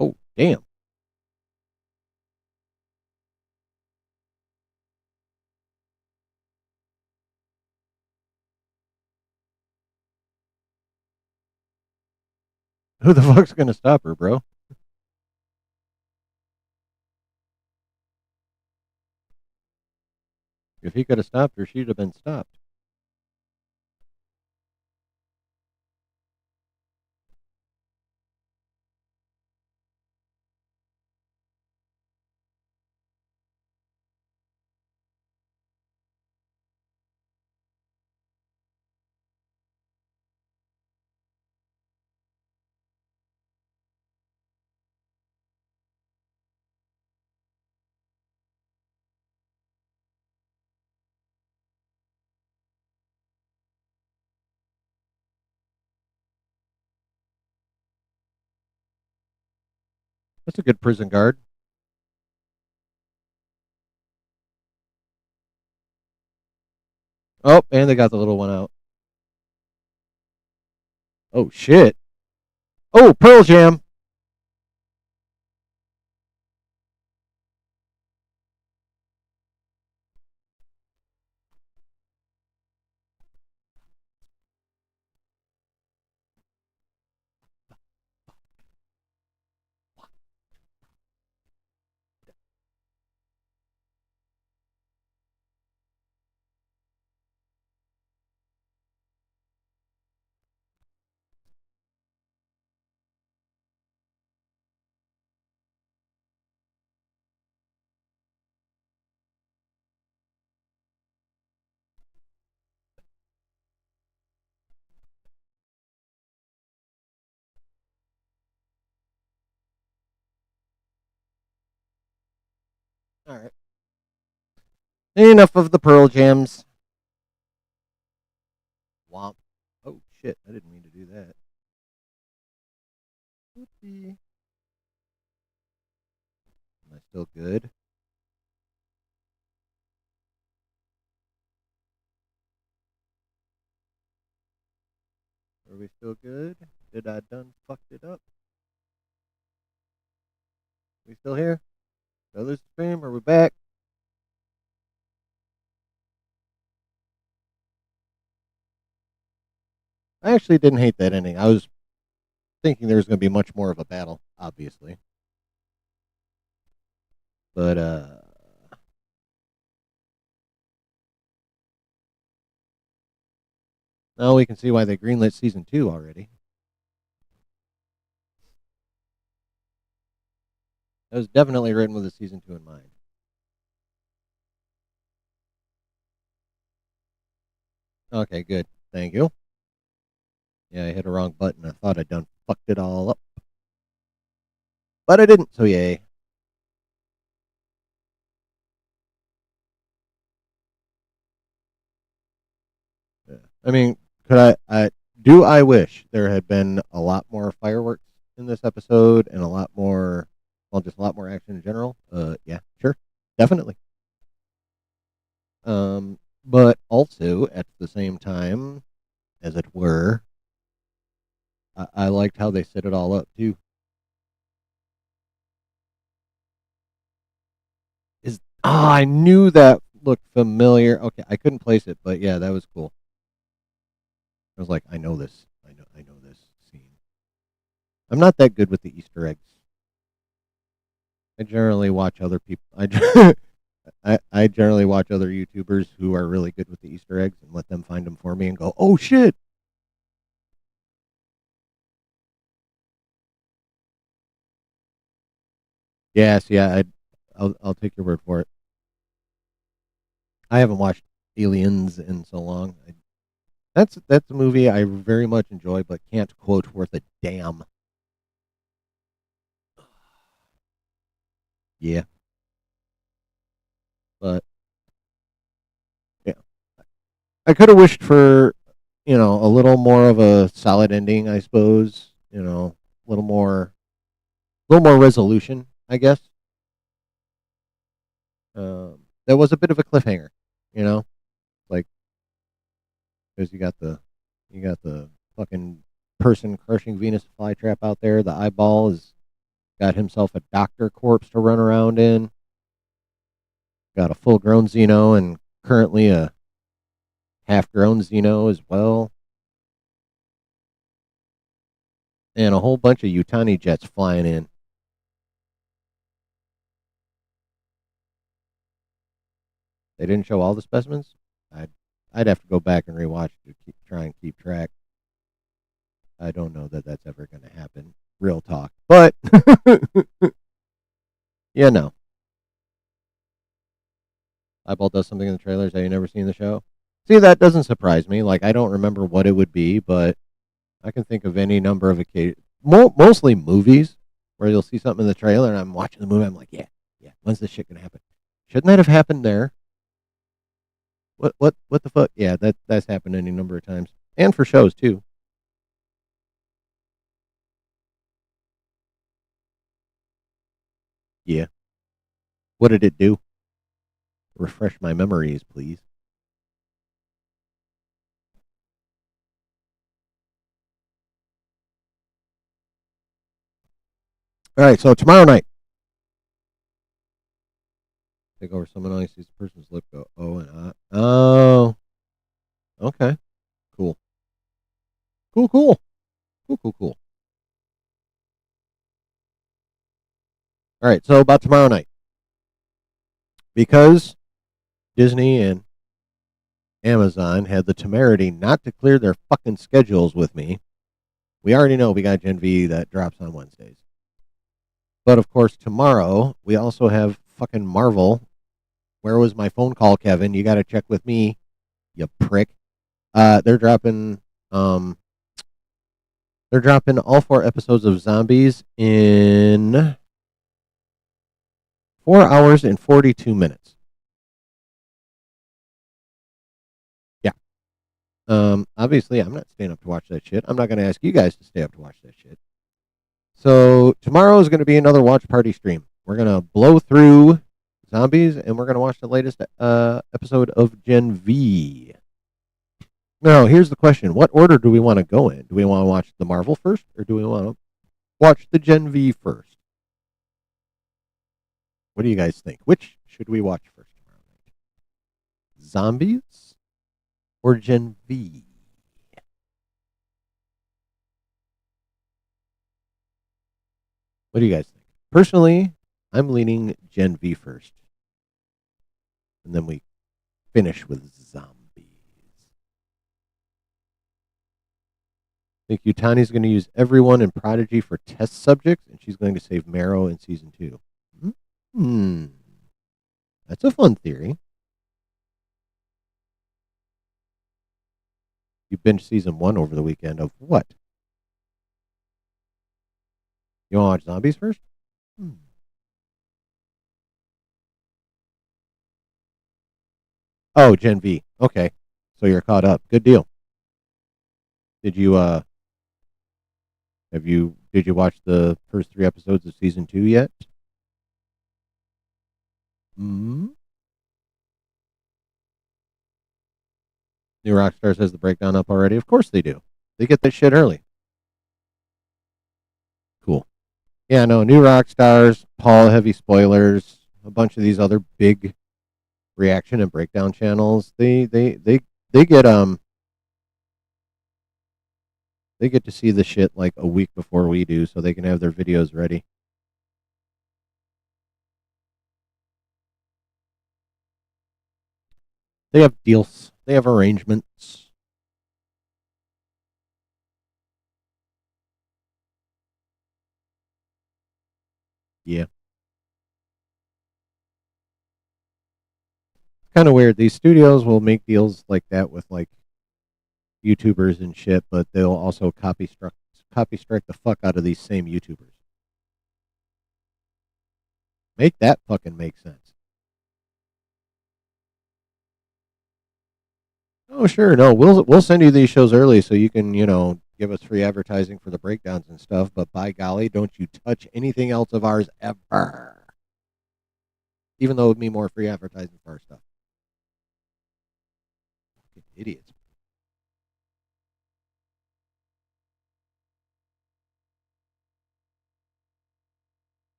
Oh, damn. Who the fuck's gonna stop her, bro? If he could have stopped her, she'd have been stopped. That's a good prison guard. Oh, and they got the little one out. Oh, shit. Oh, Pearl Jam. All right. Enough of the Pearl Jams. Womp. Oh, shit. I didn't mean to do that. Whoopsie. Am I still good? Are we still good? Did I done fucked it up? We still here? Did I lose the stream? Are we back? I actually didn't hate that ending. I was thinking there was going to be much more of a battle, obviously. But, now we can see why they greenlit season 2 already. It was definitely written with a season 2 in mind. Okay, good. Thank you. Yeah, I hit a wrong button. I thought I'd done fucked it all up. But I didn't, so yay. Yeah. I mean, I wish there had been a lot more fireworks in this episode and a lot more, well, just a lot more action in general. Yeah, sure. Definitely. But also at the same time, as it were, I liked how they set it all up too. I knew that looked familiar. Okay, I couldn't place it, but yeah, that was cool. I was like, I know this. I know this scene. I'm not that good with the Easter eggs. I generally watch other people. I generally watch other YouTubers who are really good with the Easter eggs and let them find them for me and go, oh shit. Yes, yeah, I'll take your word for it. I haven't watched Aliens in so long. That's a movie I very much enjoy, but can't quote worth a damn. Yeah, but yeah, I could have wished for a little more of a solid ending. I suppose a little more resolution. I guess that was a bit of a cliffhanger. You know, like because you got the fucking person crushing Venus flytrap out there. The eyeball has got himself a doctor corpse to run around in. Got a full grown Xeno and currently a half grown Xeno as well. And a whole bunch of Utani jets flying in. They didn't show all the specimens. I'd have to go back and rewatch to try and keep track. I don't know that that's ever going to happen. Real talk, but you know, Eyeball does something in the trailers that you never seen in the show. See, that doesn't surprise me. Like, I don't remember what it would be, but I can think of any number of occasions, mostly movies, where you'll see something in the trailer, and I'm watching the movie. I'm like, yeah. When's this shit gonna happen? Shouldn't that have happened there? What the fuck? Yeah, that's happened any number of times, and for shows too. Yeah. What did it do? Refresh my memories, please. All right, so tomorrow night, take over someone else sees the person's lip go, oh, and oh, okay, cool. Cool. All right, so about tomorrow night, because Disney and Amazon had the temerity not to clear their fucking schedules with me, we already know we got Gen V that drops on Wednesdays. But of course, tomorrow we also have fucking Marvel. Where was my phone call, Kevin? You got to check with me, you prick. They're dropping all 4 episodes of Zombies in 4 hours and 42 minutes. Yeah. Obviously, I'm not staying up to watch that shit. I'm not going to ask you guys to stay up to watch that shit. So tomorrow is going to be another watch party stream. We're going to blow through Zombies, and we're going to watch the latest episode of Gen V. Now, here's the question. What order do we want to go in? Do we want to watch the Marvel first, or do we want to watch the Gen V first? What do you guys think? Which should we watch first tomorrow night? Zombies or Gen V? What do you guys think? Personally, I'm leaning Gen V first. And then we finish with Zombies. I think Utani's going to use everyone in Prodigy for test subjects, and she's going to save Marrow in season 2. That's a fun theory. You binged season 1 over the weekend of what? You want to watch Zombies first? Oh, Gen V. Okay. So you're caught up. Good deal. Did you did you watch the first 3 episodes of season 2 yet? New Rockstars has the breakdown up already. Of course they do. They get that shit early. Cool. Yeah, no, New Rockstars, Paul Heavy Spoilers, a bunch of these other big reaction and breakdown channels. They get they get to see the shit like a week before we do, so they can have their videos ready. They have deals. They have arrangements. Yeah. Kind of weird. These studios will make deals like that with like YouTubers and shit, but they'll also copy strike the fuck out of these same YouTubers. Make that fucking make sense. Oh sure, no, we'll send you these shows early so you can give us free advertising for the breakdowns and stuff. But by golly, don't you touch anything else of ours ever. Even though it would mean more free advertising for our stuff. Fucking idiots.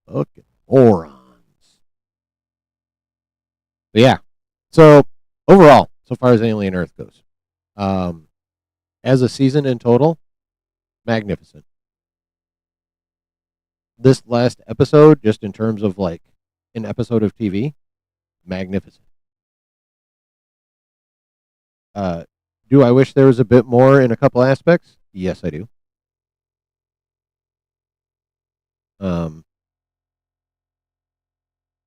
Fucking morons. But yeah. So overall, so far as Alien Earth goes, as a season in total, magnificent. This last episode, just in terms of like an episode of TV, magnificent. Do I wish there was a bit more in a couple aspects? Yes, I do. Um,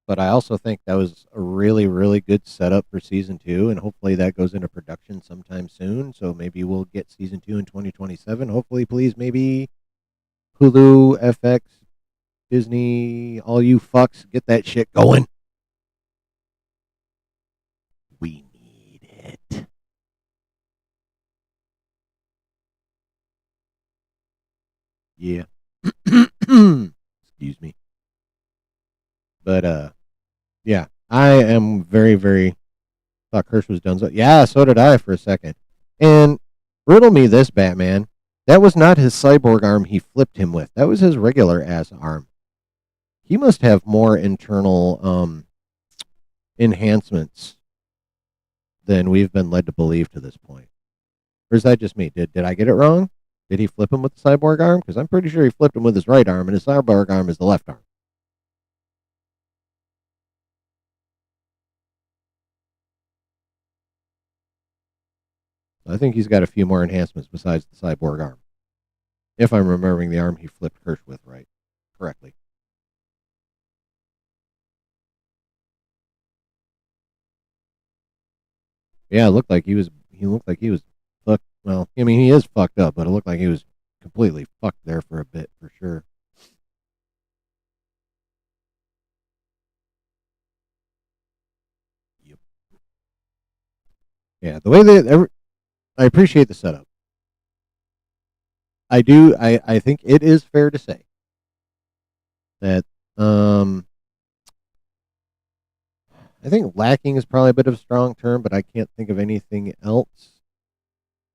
but I also think that was a really, really good setup for season two, and hopefully that goes into production sometime soon. So maybe we'll get season two in 2027. Hopefully, please, maybe Hulu, FX, Disney, all you fucks, get that shit going. We need it. Yeah. Excuse me. But yeah, I am very, very thought Kirsch was done. So yeah, so did I for a second. And riddle me this, Batman. That was not his cyborg arm he flipped him with. That was his regular ass arm. He must have more internal enhancements than we've been led to believe to this point. Or is that just me? Did I get it wrong? Did he flip him with the cyborg arm? Because I'm pretty sure he flipped him with his right arm, and his cyborg arm is the left arm. I think he's got a few more enhancements besides the cyborg arm. If I'm remembering the arm he flipped Kirsch with right correctly. Yeah, it looked like he was fucked. Well, I mean he is fucked up, but it looked like he was completely fucked there for a bit for sure. Yep. Yeah, the way I appreciate the setup. I do. I think it is fair to say that um I think lacking is probably a bit of a strong term, but I can't think of anything else.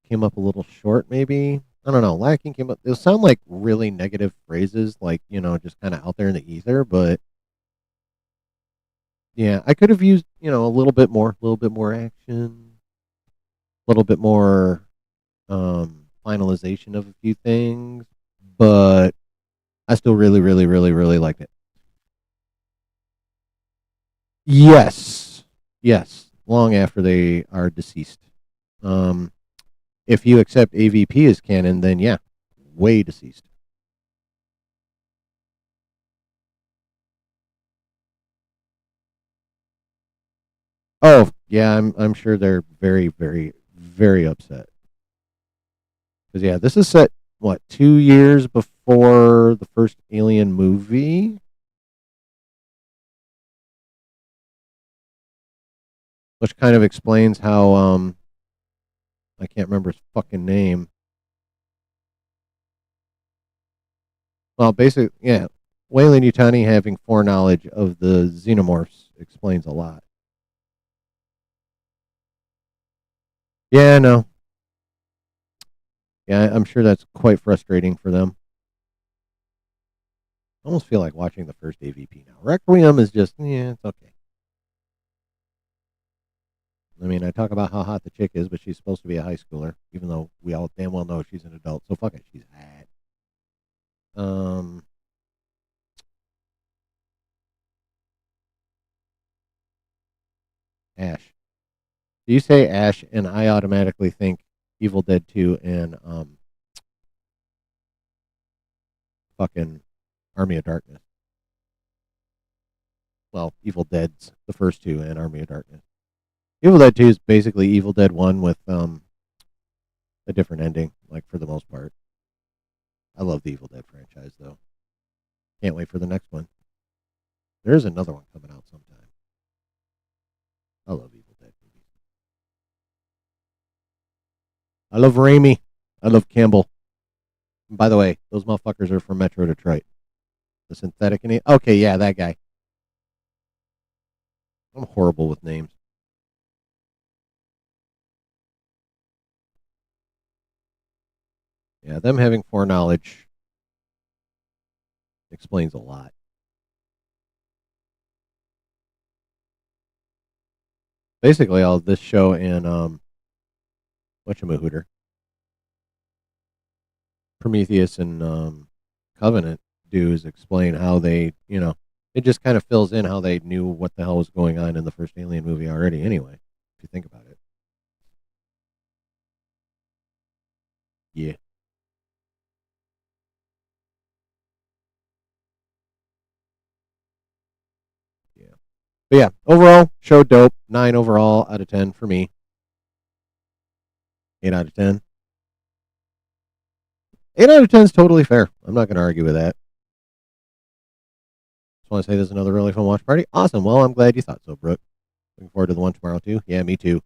Came up a little short, maybe. I don't know. Lacking came up. They'll sound like really negative phrases, like just kind of out there in the ether. But yeah, I could have used a little bit more action, a little bit more finalization of a few things. But I still really, really, really, really liked it. Yes, yes. Long after they are deceased. Um, if you accept AVP as canon, then yeah, way deceased. Oh yeah, I'm sure they're very, very, very upset because yeah, this is set what 2 years before the first Alien movie, which kind of explains how I can't remember his fucking name. Well, basically, yeah, Wayland Yutani having foreknowledge of the xenomorphs explains a lot. Yeah, no, yeah, I'm sure that's quite frustrating for them. I almost feel like watching the first AVP now. Requiem is just, yeah, it's okay. I mean, I talk about how hot the chick is, but she's supposed to be a high schooler, even though we all damn well know she's an adult. So fuck it, she's hot. Um, Ash. Do you say Ash, and I automatically think Evil Dead 2 and fucking Army of Darkness. Well, Evil Dead's the first two and Army of Darkness. Evil Dead 2 is basically Evil Dead 1 with a different ending, like for the most part. I love the Evil Dead franchise though. Can't wait for the next one. There's another one coming out sometime. I love Evil Dead movies. I love Raimi. I love Campbell. And by the way, those motherfuckers are from Metro Detroit. The synthetic and okay, yeah, that guy. I'm horrible with names. Yeah, them having foreknowledge explains a lot. Basically, all this show and whatchamahooter, Prometheus and Covenant do is explain how they It just kind of fills in how they knew what the hell was going on in the first Alien movie already, anyway, if you think about it. Yeah. Yeah. But yeah, overall, show dope. 9 overall out of 10 for me. 8 out of 10. 8 out of 10 is totally fair. I'm not going to argue with that. Just want to say this is another really fun watch party. Awesome. Well, I'm glad you thought so, Brooke. Looking forward to the one tomorrow, too. Yeah, me too.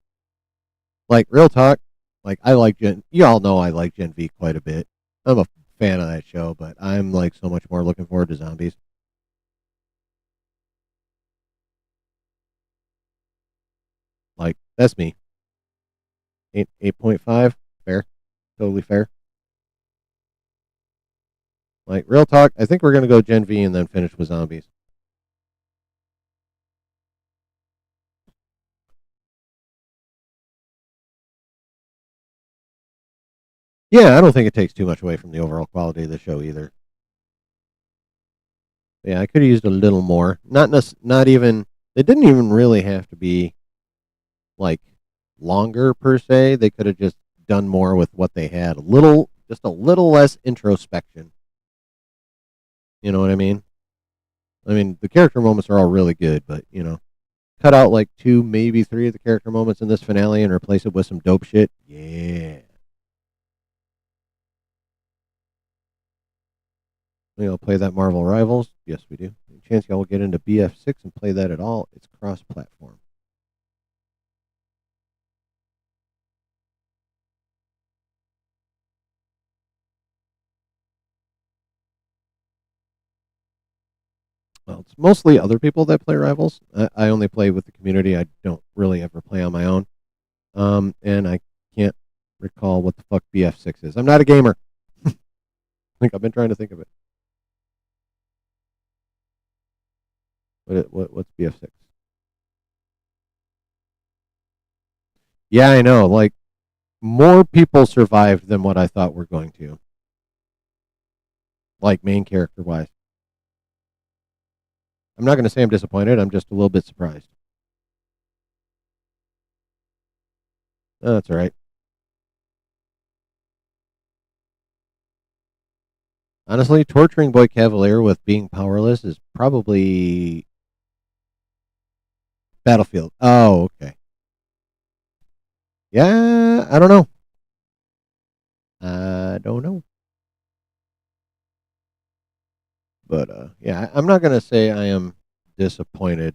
Like, real talk, like, I like you all know I like Gen V quite a bit. I'm a fan of that show, but I'm, like, so much more looking forward to Zombies. Like, that's me. 8.5. Fair. Totally fair. Like, real talk, I think we're going to go Gen V and then finish with Zombies. Yeah, I don't think it takes too much away from the overall quality of the show either. Yeah, I could have used a little more. Not even. It didn't even really have to be like longer per se. They could have just done more with what they had. Just a little less introspection. You know what I mean? I mean, the character moments are all really good, but cut out like 2, maybe 3 of the character moments in this finale and replace it with some dope shit. Yeah. Play that Marvel Rivals? Yes, we do. Any chance y'all will get into BF6 and play that at all? It's cross-platform. Well, it's mostly other people that play Rivals. I only play with the community. I don't really ever play on my own. And I can't recall what the fuck BF6 is. I'm not a gamer. I think I've been trying to think of it. What's BF6? Yeah, I know. Like, more people survived than what I thought were going to. Like, main character wise. I'm not going to say I'm disappointed. I'm just a little bit surprised. Oh, that's all right. Honestly, torturing Boy Cavalier with being powerless is probably Battlefield. Oh, okay. Yeah, I don't know. I don't know. But yeah, I'm not gonna say I am disappointed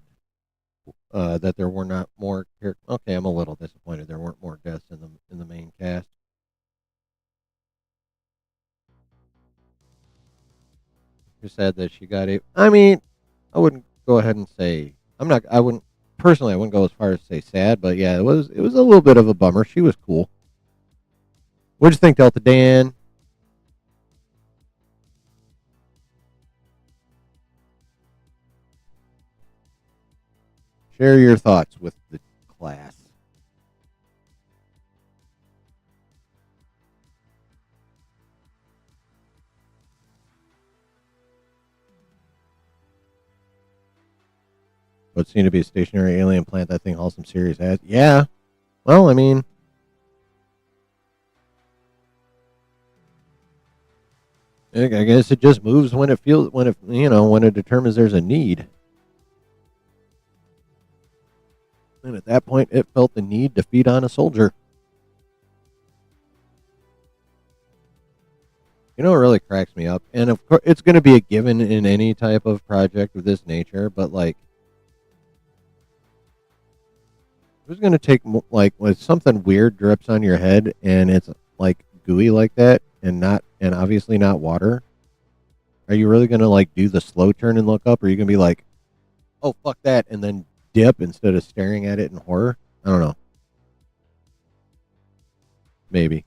that there were not more. Okay, I'm a little disappointed there weren't more deaths in the main cast. Who said that she got it? I mean, I wouldn't go ahead and say I'm not. I wouldn't personally. I wouldn't go as far as say sad, but yeah, it was a little bit of a bummer. She was cool. What'd you think, Delta Dan? Share your thoughts with the class. What seemed to be a stationary alien plant that thing hauls some serious ass. Yeah. Well, I mean, I guess it just moves when it feels when it determines there's a need. And at that point, it felt the need to feed on a soldier. You know, it really cracks me up. And of course, it's going to be a given in any type of project of this nature. But like, who's going to take like when something weird drips on your head and it's like gooey like that and obviously not water? Are you really going to like do the slow turn and look up? Or are you going to be like, oh fuck that, and then dip instead of staring at it in horror? I don't know. Maybe.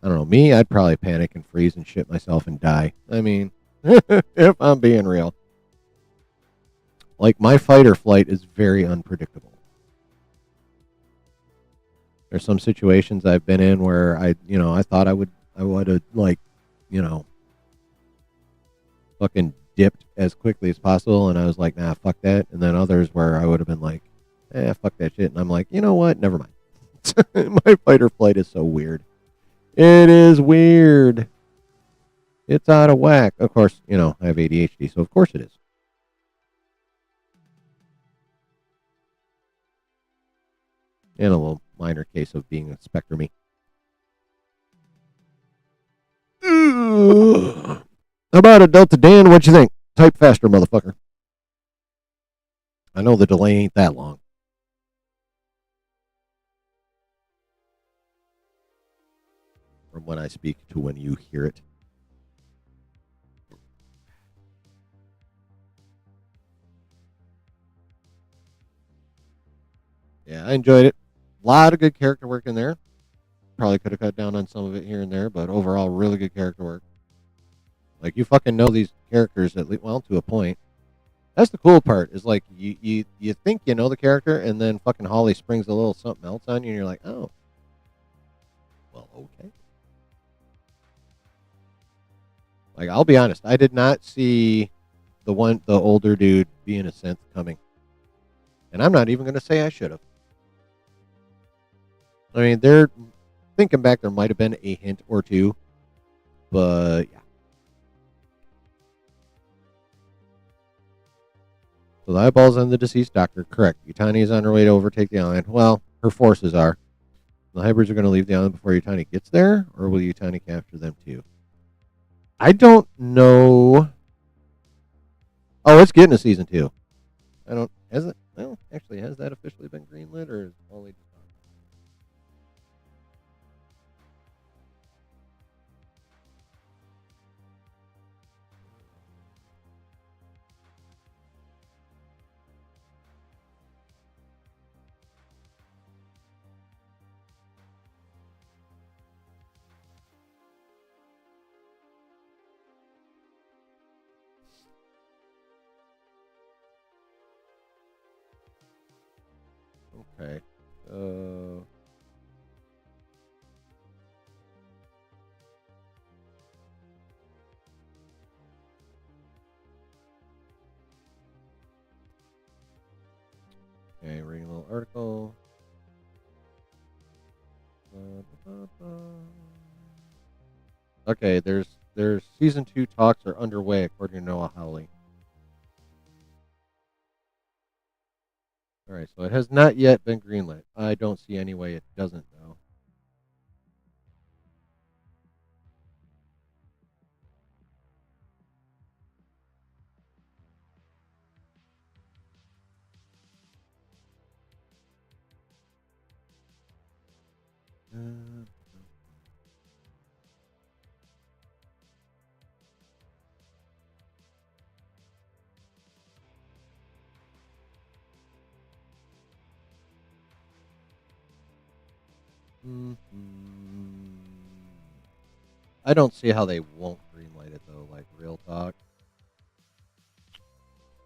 I don't know. Me, I'd probably panic and freeze and shit myself and die. I mean, if I'm being real. Like, my fight or flight is very unpredictable. There's some situations I've been in where I thought I would have, like, fucking dipped as quickly as possible, and I was like, nah, fuck that. And then others where I would have been like, fuck that shit. And I'm like, you know what? Never mind. My fight or flight is so weird. It is weird. It's out of whack. Of course, I have ADHD, so of course it is. And a little minor case of being a spectre me. How about it, Delta Dan? What you think? Type faster, motherfucker. I know the delay ain't that long. From when I speak to when you hear it. Yeah, I enjoyed it. A lot of good character work in there. Probably could have cut down on some of it here and there, but overall, really good character work. Like, you fucking know these characters at least, well, to a point. That's the cool part, is like, you think you know the character, and then fucking Holly springs a little something else on you, and you're like, oh. Well, okay. Like, I'll be honest, I did not see the older dude being a synth coming. And I'm not even going to say I should have. I mean, thinking back, there might have been a hint or two, but yeah. So the eyeball's on the deceased doctor. Correct. Yutani is on her way to overtake the island. Well, her forces are. The hybrids are going to leave the island before Yutani gets there, or will Yutani capture them too? I don't know. Oh, it's getting a season 2. Has it? Well, actually, has that officially been greenlit, or is it only just on? Okay. Okay, reading a little article. Okay, there's season 2 talks are underway according to Noah Hawley. All right, so it has not yet been greenlit. I don't see any way it doesn't, though. I don't see how they won't greenlight it, though, like, real talk.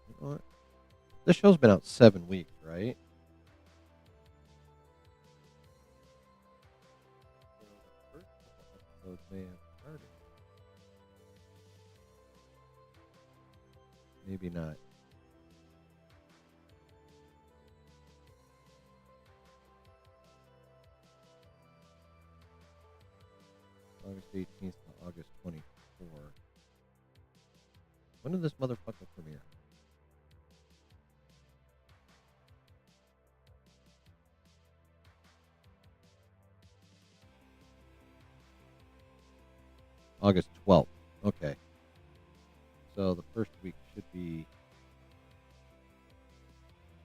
You know what? This show's been out 7 weeks, right? Maybe not. August 18th to August 24th. When did this motherfucker premiere? August 12th. Okay. So the first week should be...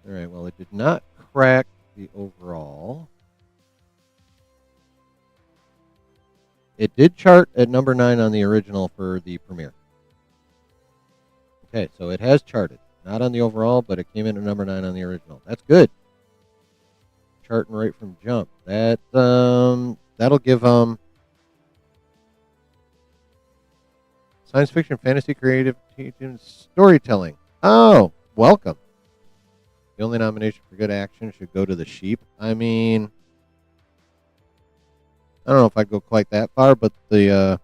Alright, well, it did not crack the overall. It did chart at number 9 on the original for the premiere. Okay, so it has charted. Not on the overall, but it came in at number 9 on the original. That's good. Charting right from jump. That'll give science fiction, fantasy, creative, teaching, storytelling. Oh, welcome. The only nomination for good action should go to The Sheep. I mean, I don't know if I'd go quite that far, but the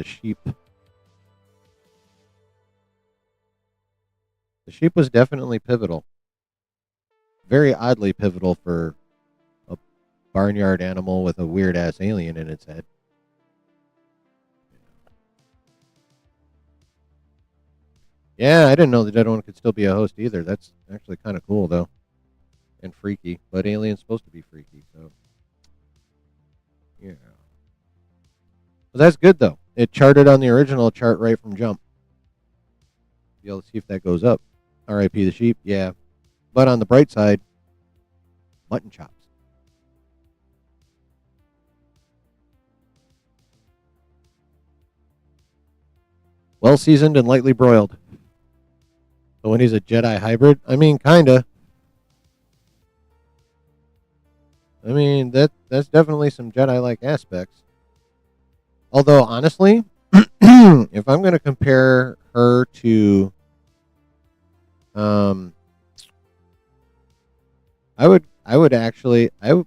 Sheep The sheep was definitely pivotal. Very oddly pivotal for a barnyard animal with a weird ass alien in its head. Yeah, I didn't know the dead one could still be a host either. That's actually kind of cool though, and freaky. But alien's supposed to be freaky, so yeah. But that's good though. It charted on the original chart right from jump. Be able to see if that goes up. R.I.P. the sheep. Yeah, but on the bright side, mutton chops. Well seasoned and lightly broiled. So when he's a Jedi hybrid, I mean, kinda. I mean that's definitely some Jedi-like aspects. Although honestly, if I'm going to compare her to, um, I would actually, I would,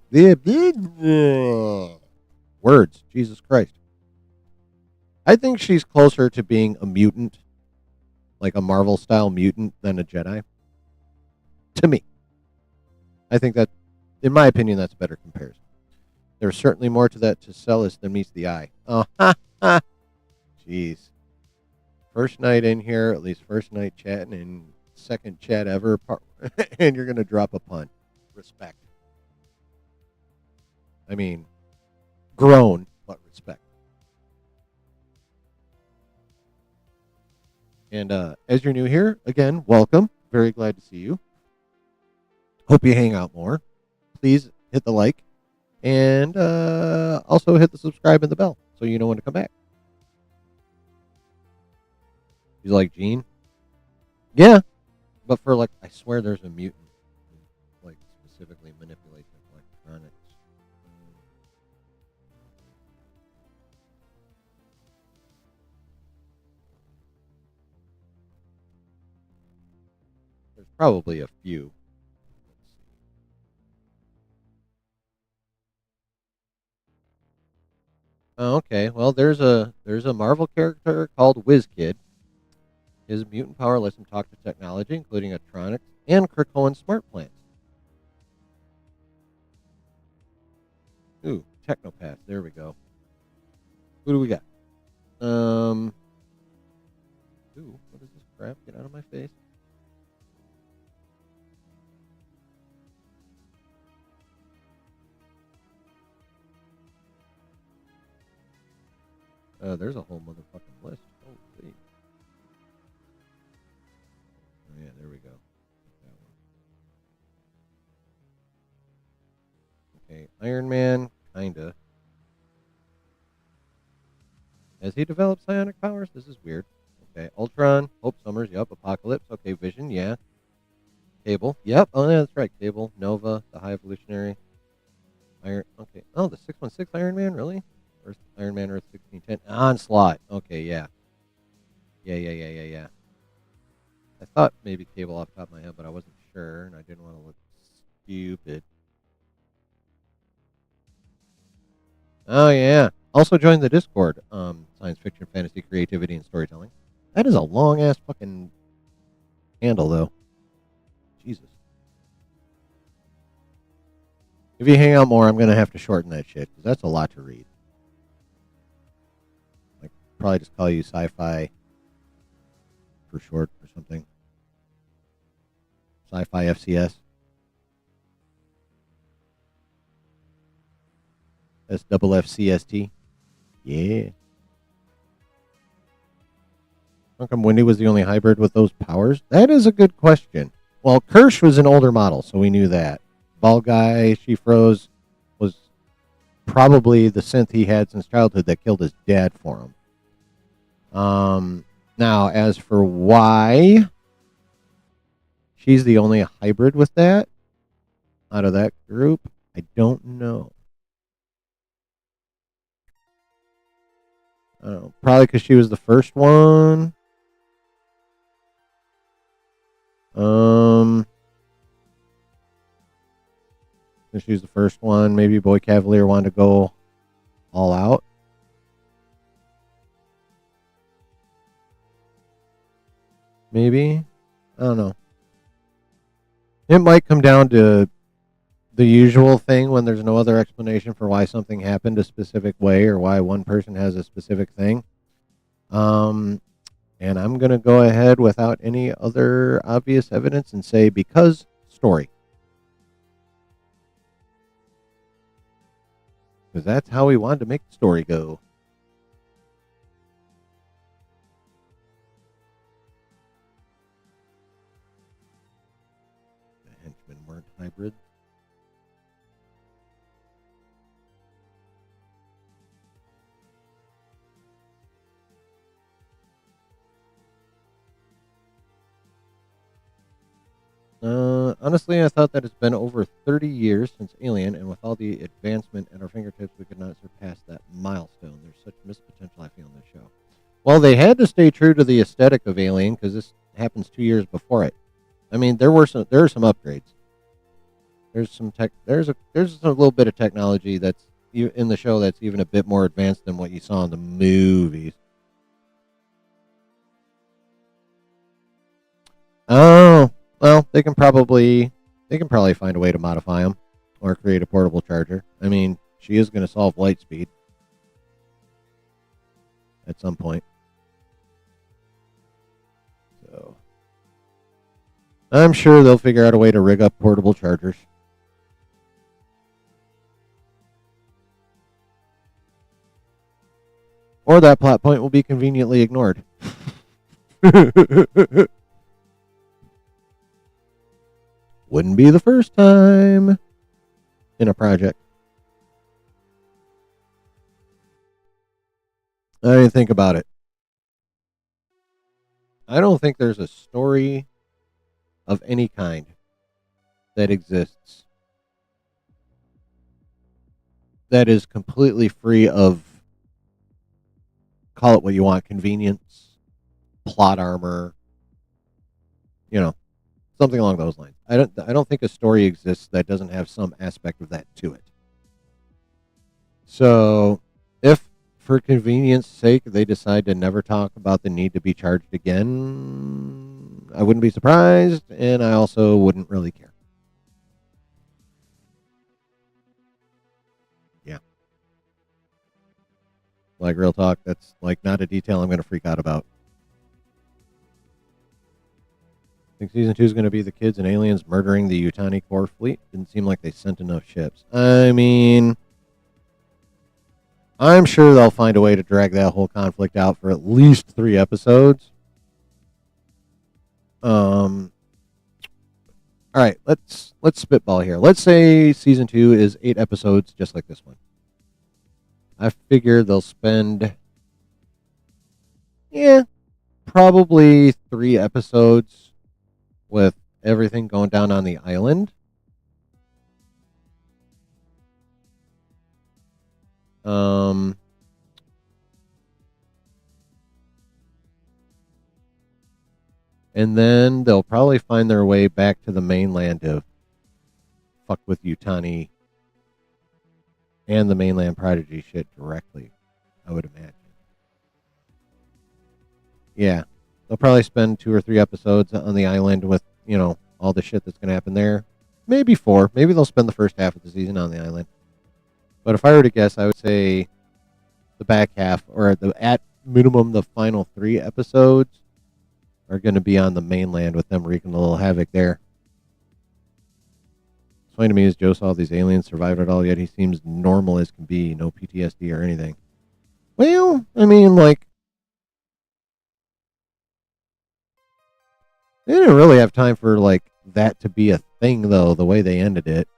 words, Jesus Christ. I think she's closer to being a mutant, like a Marvel style mutant, than a Jedi. To me, I think that, in my opinion, that's a better comparison. There's certainly more to that to Celis than meets the eye. Oh, ha, ha. Jeez. First night in here, at least first night chatting, and second chat ever, and you're going to drop a pun. Respect. I mean, grown, but respect. And as you're new here, again, welcome. Very glad to see you. Hope you hang out more. Please hit the like and also hit the subscribe and the bell so you know when to come back. You like Gene? Yeah, but for like, I swear there's a mutant who, like, specifically manipulates electronics. There's probably a few. Oh, okay. Well, there's a Marvel character called WizKid. His mutant power lets him talk to technology, including electronics and Krakoan smart plants. Ooh, Technopath. There we go. Who do we got? Um. Ooh, what is this crap? Get out of my face. There's a whole motherfucking list. Holy. Oh, yeah, there we go. Okay, Iron Man, kinda. Has he developed psionic powers? This is weird. Okay, Ultron, Hope Summers, yep. Apocalypse, okay. Vision, yeah. Cable, yep. Oh, yeah, that's right. Cable, Nova, the High Evolutionary. Iron, okay. Oh, the 616 Iron Man, really? Earth, Iron Man Earth 1610. Onslaught, okay, yeah. Yeah. I thought maybe Cable off the top of my head, but I wasn't sure, and I didn't want to look stupid. Oh, yeah. Also join the Discord, science fiction, fantasy, creativity, and storytelling. That is a long ass fucking handle, though. Jesus. If you hang out more, I'm gonna have to shorten that shit because that's a lot to read. Like, probably just call you sci-fi for short or something. Sci-fi FCS. SFFCST. Yeah. How come Wendy was the only hybrid with those powers? That is a good question. Well, Kirsch was an older model, so we knew that. Ball guy, she froze, was probably the synth he had since childhood that killed his dad for him. Now, as for why she's the only hybrid with that out of that group, I don't know. I don't know. Probably because she was the first one. Since she was the first one, maybe Boy Cavalier wanted to go all out. Maybe. I don't know. It might come down to the usual thing when there's no other explanation for why something happened a specific way or why one person has a specific thing. And I'm going to go ahead without any other obvious evidence and say because story. Because that's how we wanted to make the story go. The henchmen weren't hybrids. Honestly, I thought that it's been over 30 years since Alien, and with all the advancement at our fingertips, we could not surpass that milestone. There's such missed potential, I feel, in this show. Well, they had to stay true to the aesthetic of Alien because this happens 2 years before it. I mean, there are some upgrades. There's some tech. There's a little bit of technology that's in the show that's even a bit more advanced than what you saw in the movies. Oh, well, they can probably find a way to modify them or create a portable charger. I mean, she is going to solve light speed at some point. So I'm sure they'll figure out a way to rig up portable chargers. Or that plot point will be conveniently ignored. Wouldn't be the first time in a project. I didn't think about it. I don't think there's a story of any kind that exists that is completely free of, call it what you want, convenience, plot armor, something along those lines. I don't think a story exists that doesn't have some aspect of that to it. So, if for convenience sake they decide to never talk about the need to be charged again, I wouldn't be surprised, and I also wouldn't really care. Yeah. Like real talk, that's like not a detail I'm going to freak out about. I think season 2 is going to be the kids and aliens murdering the Yutani core fleet. Didn't seem like they sent enough ships. I mean, I'm sure they'll find a way to drag that whole conflict out for at least 3 episodes. All right, let's spitball here. Let's say season 2 is 8 episodes, just like this one. I figure they'll spend, probably 3 episodes with everything going down on the island. And then they'll probably find their way back to the mainland to fuck with Yutani and the mainland Prodigy shit directly, I would imagine. Yeah. They'll probably spend 2 or 3 episodes on the island with, all the shit that's going to happen there. Maybe 4. Maybe they'll spend the first half of the season on the island. But if I were to guess, I would say the back half, or at minimum the final 3 episodes, are going to be on the mainland with them wreaking a little havoc there. It's funny to me as Joe saw these aliens survive it all, yet he seems normal as can be, no PTSD or anything. Well, I mean, like, they didn't really have time for, like, that to be a thing, though, the way they ended it.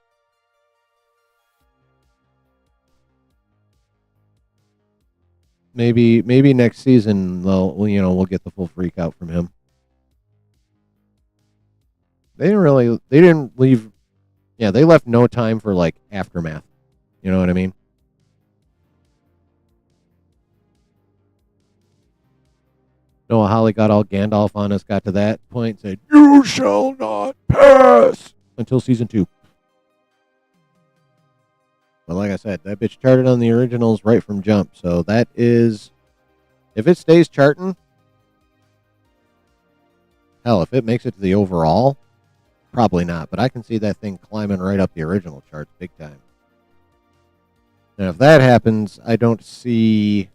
Maybe next season, we'll get the full freak out from him. They didn't leave, they left no time for, like, aftermath. You know what I mean? Noah Hawley got all Gandalf on us, got to that point, and said, "You shall not pass," until season 2. But like I said, that bitch charted on the originals right from jump. So that is, if it stays charting, Hell, if it makes it to the overall, probably not. But I can see that thing climbing right up the original charts big time. And if that happens, I don't see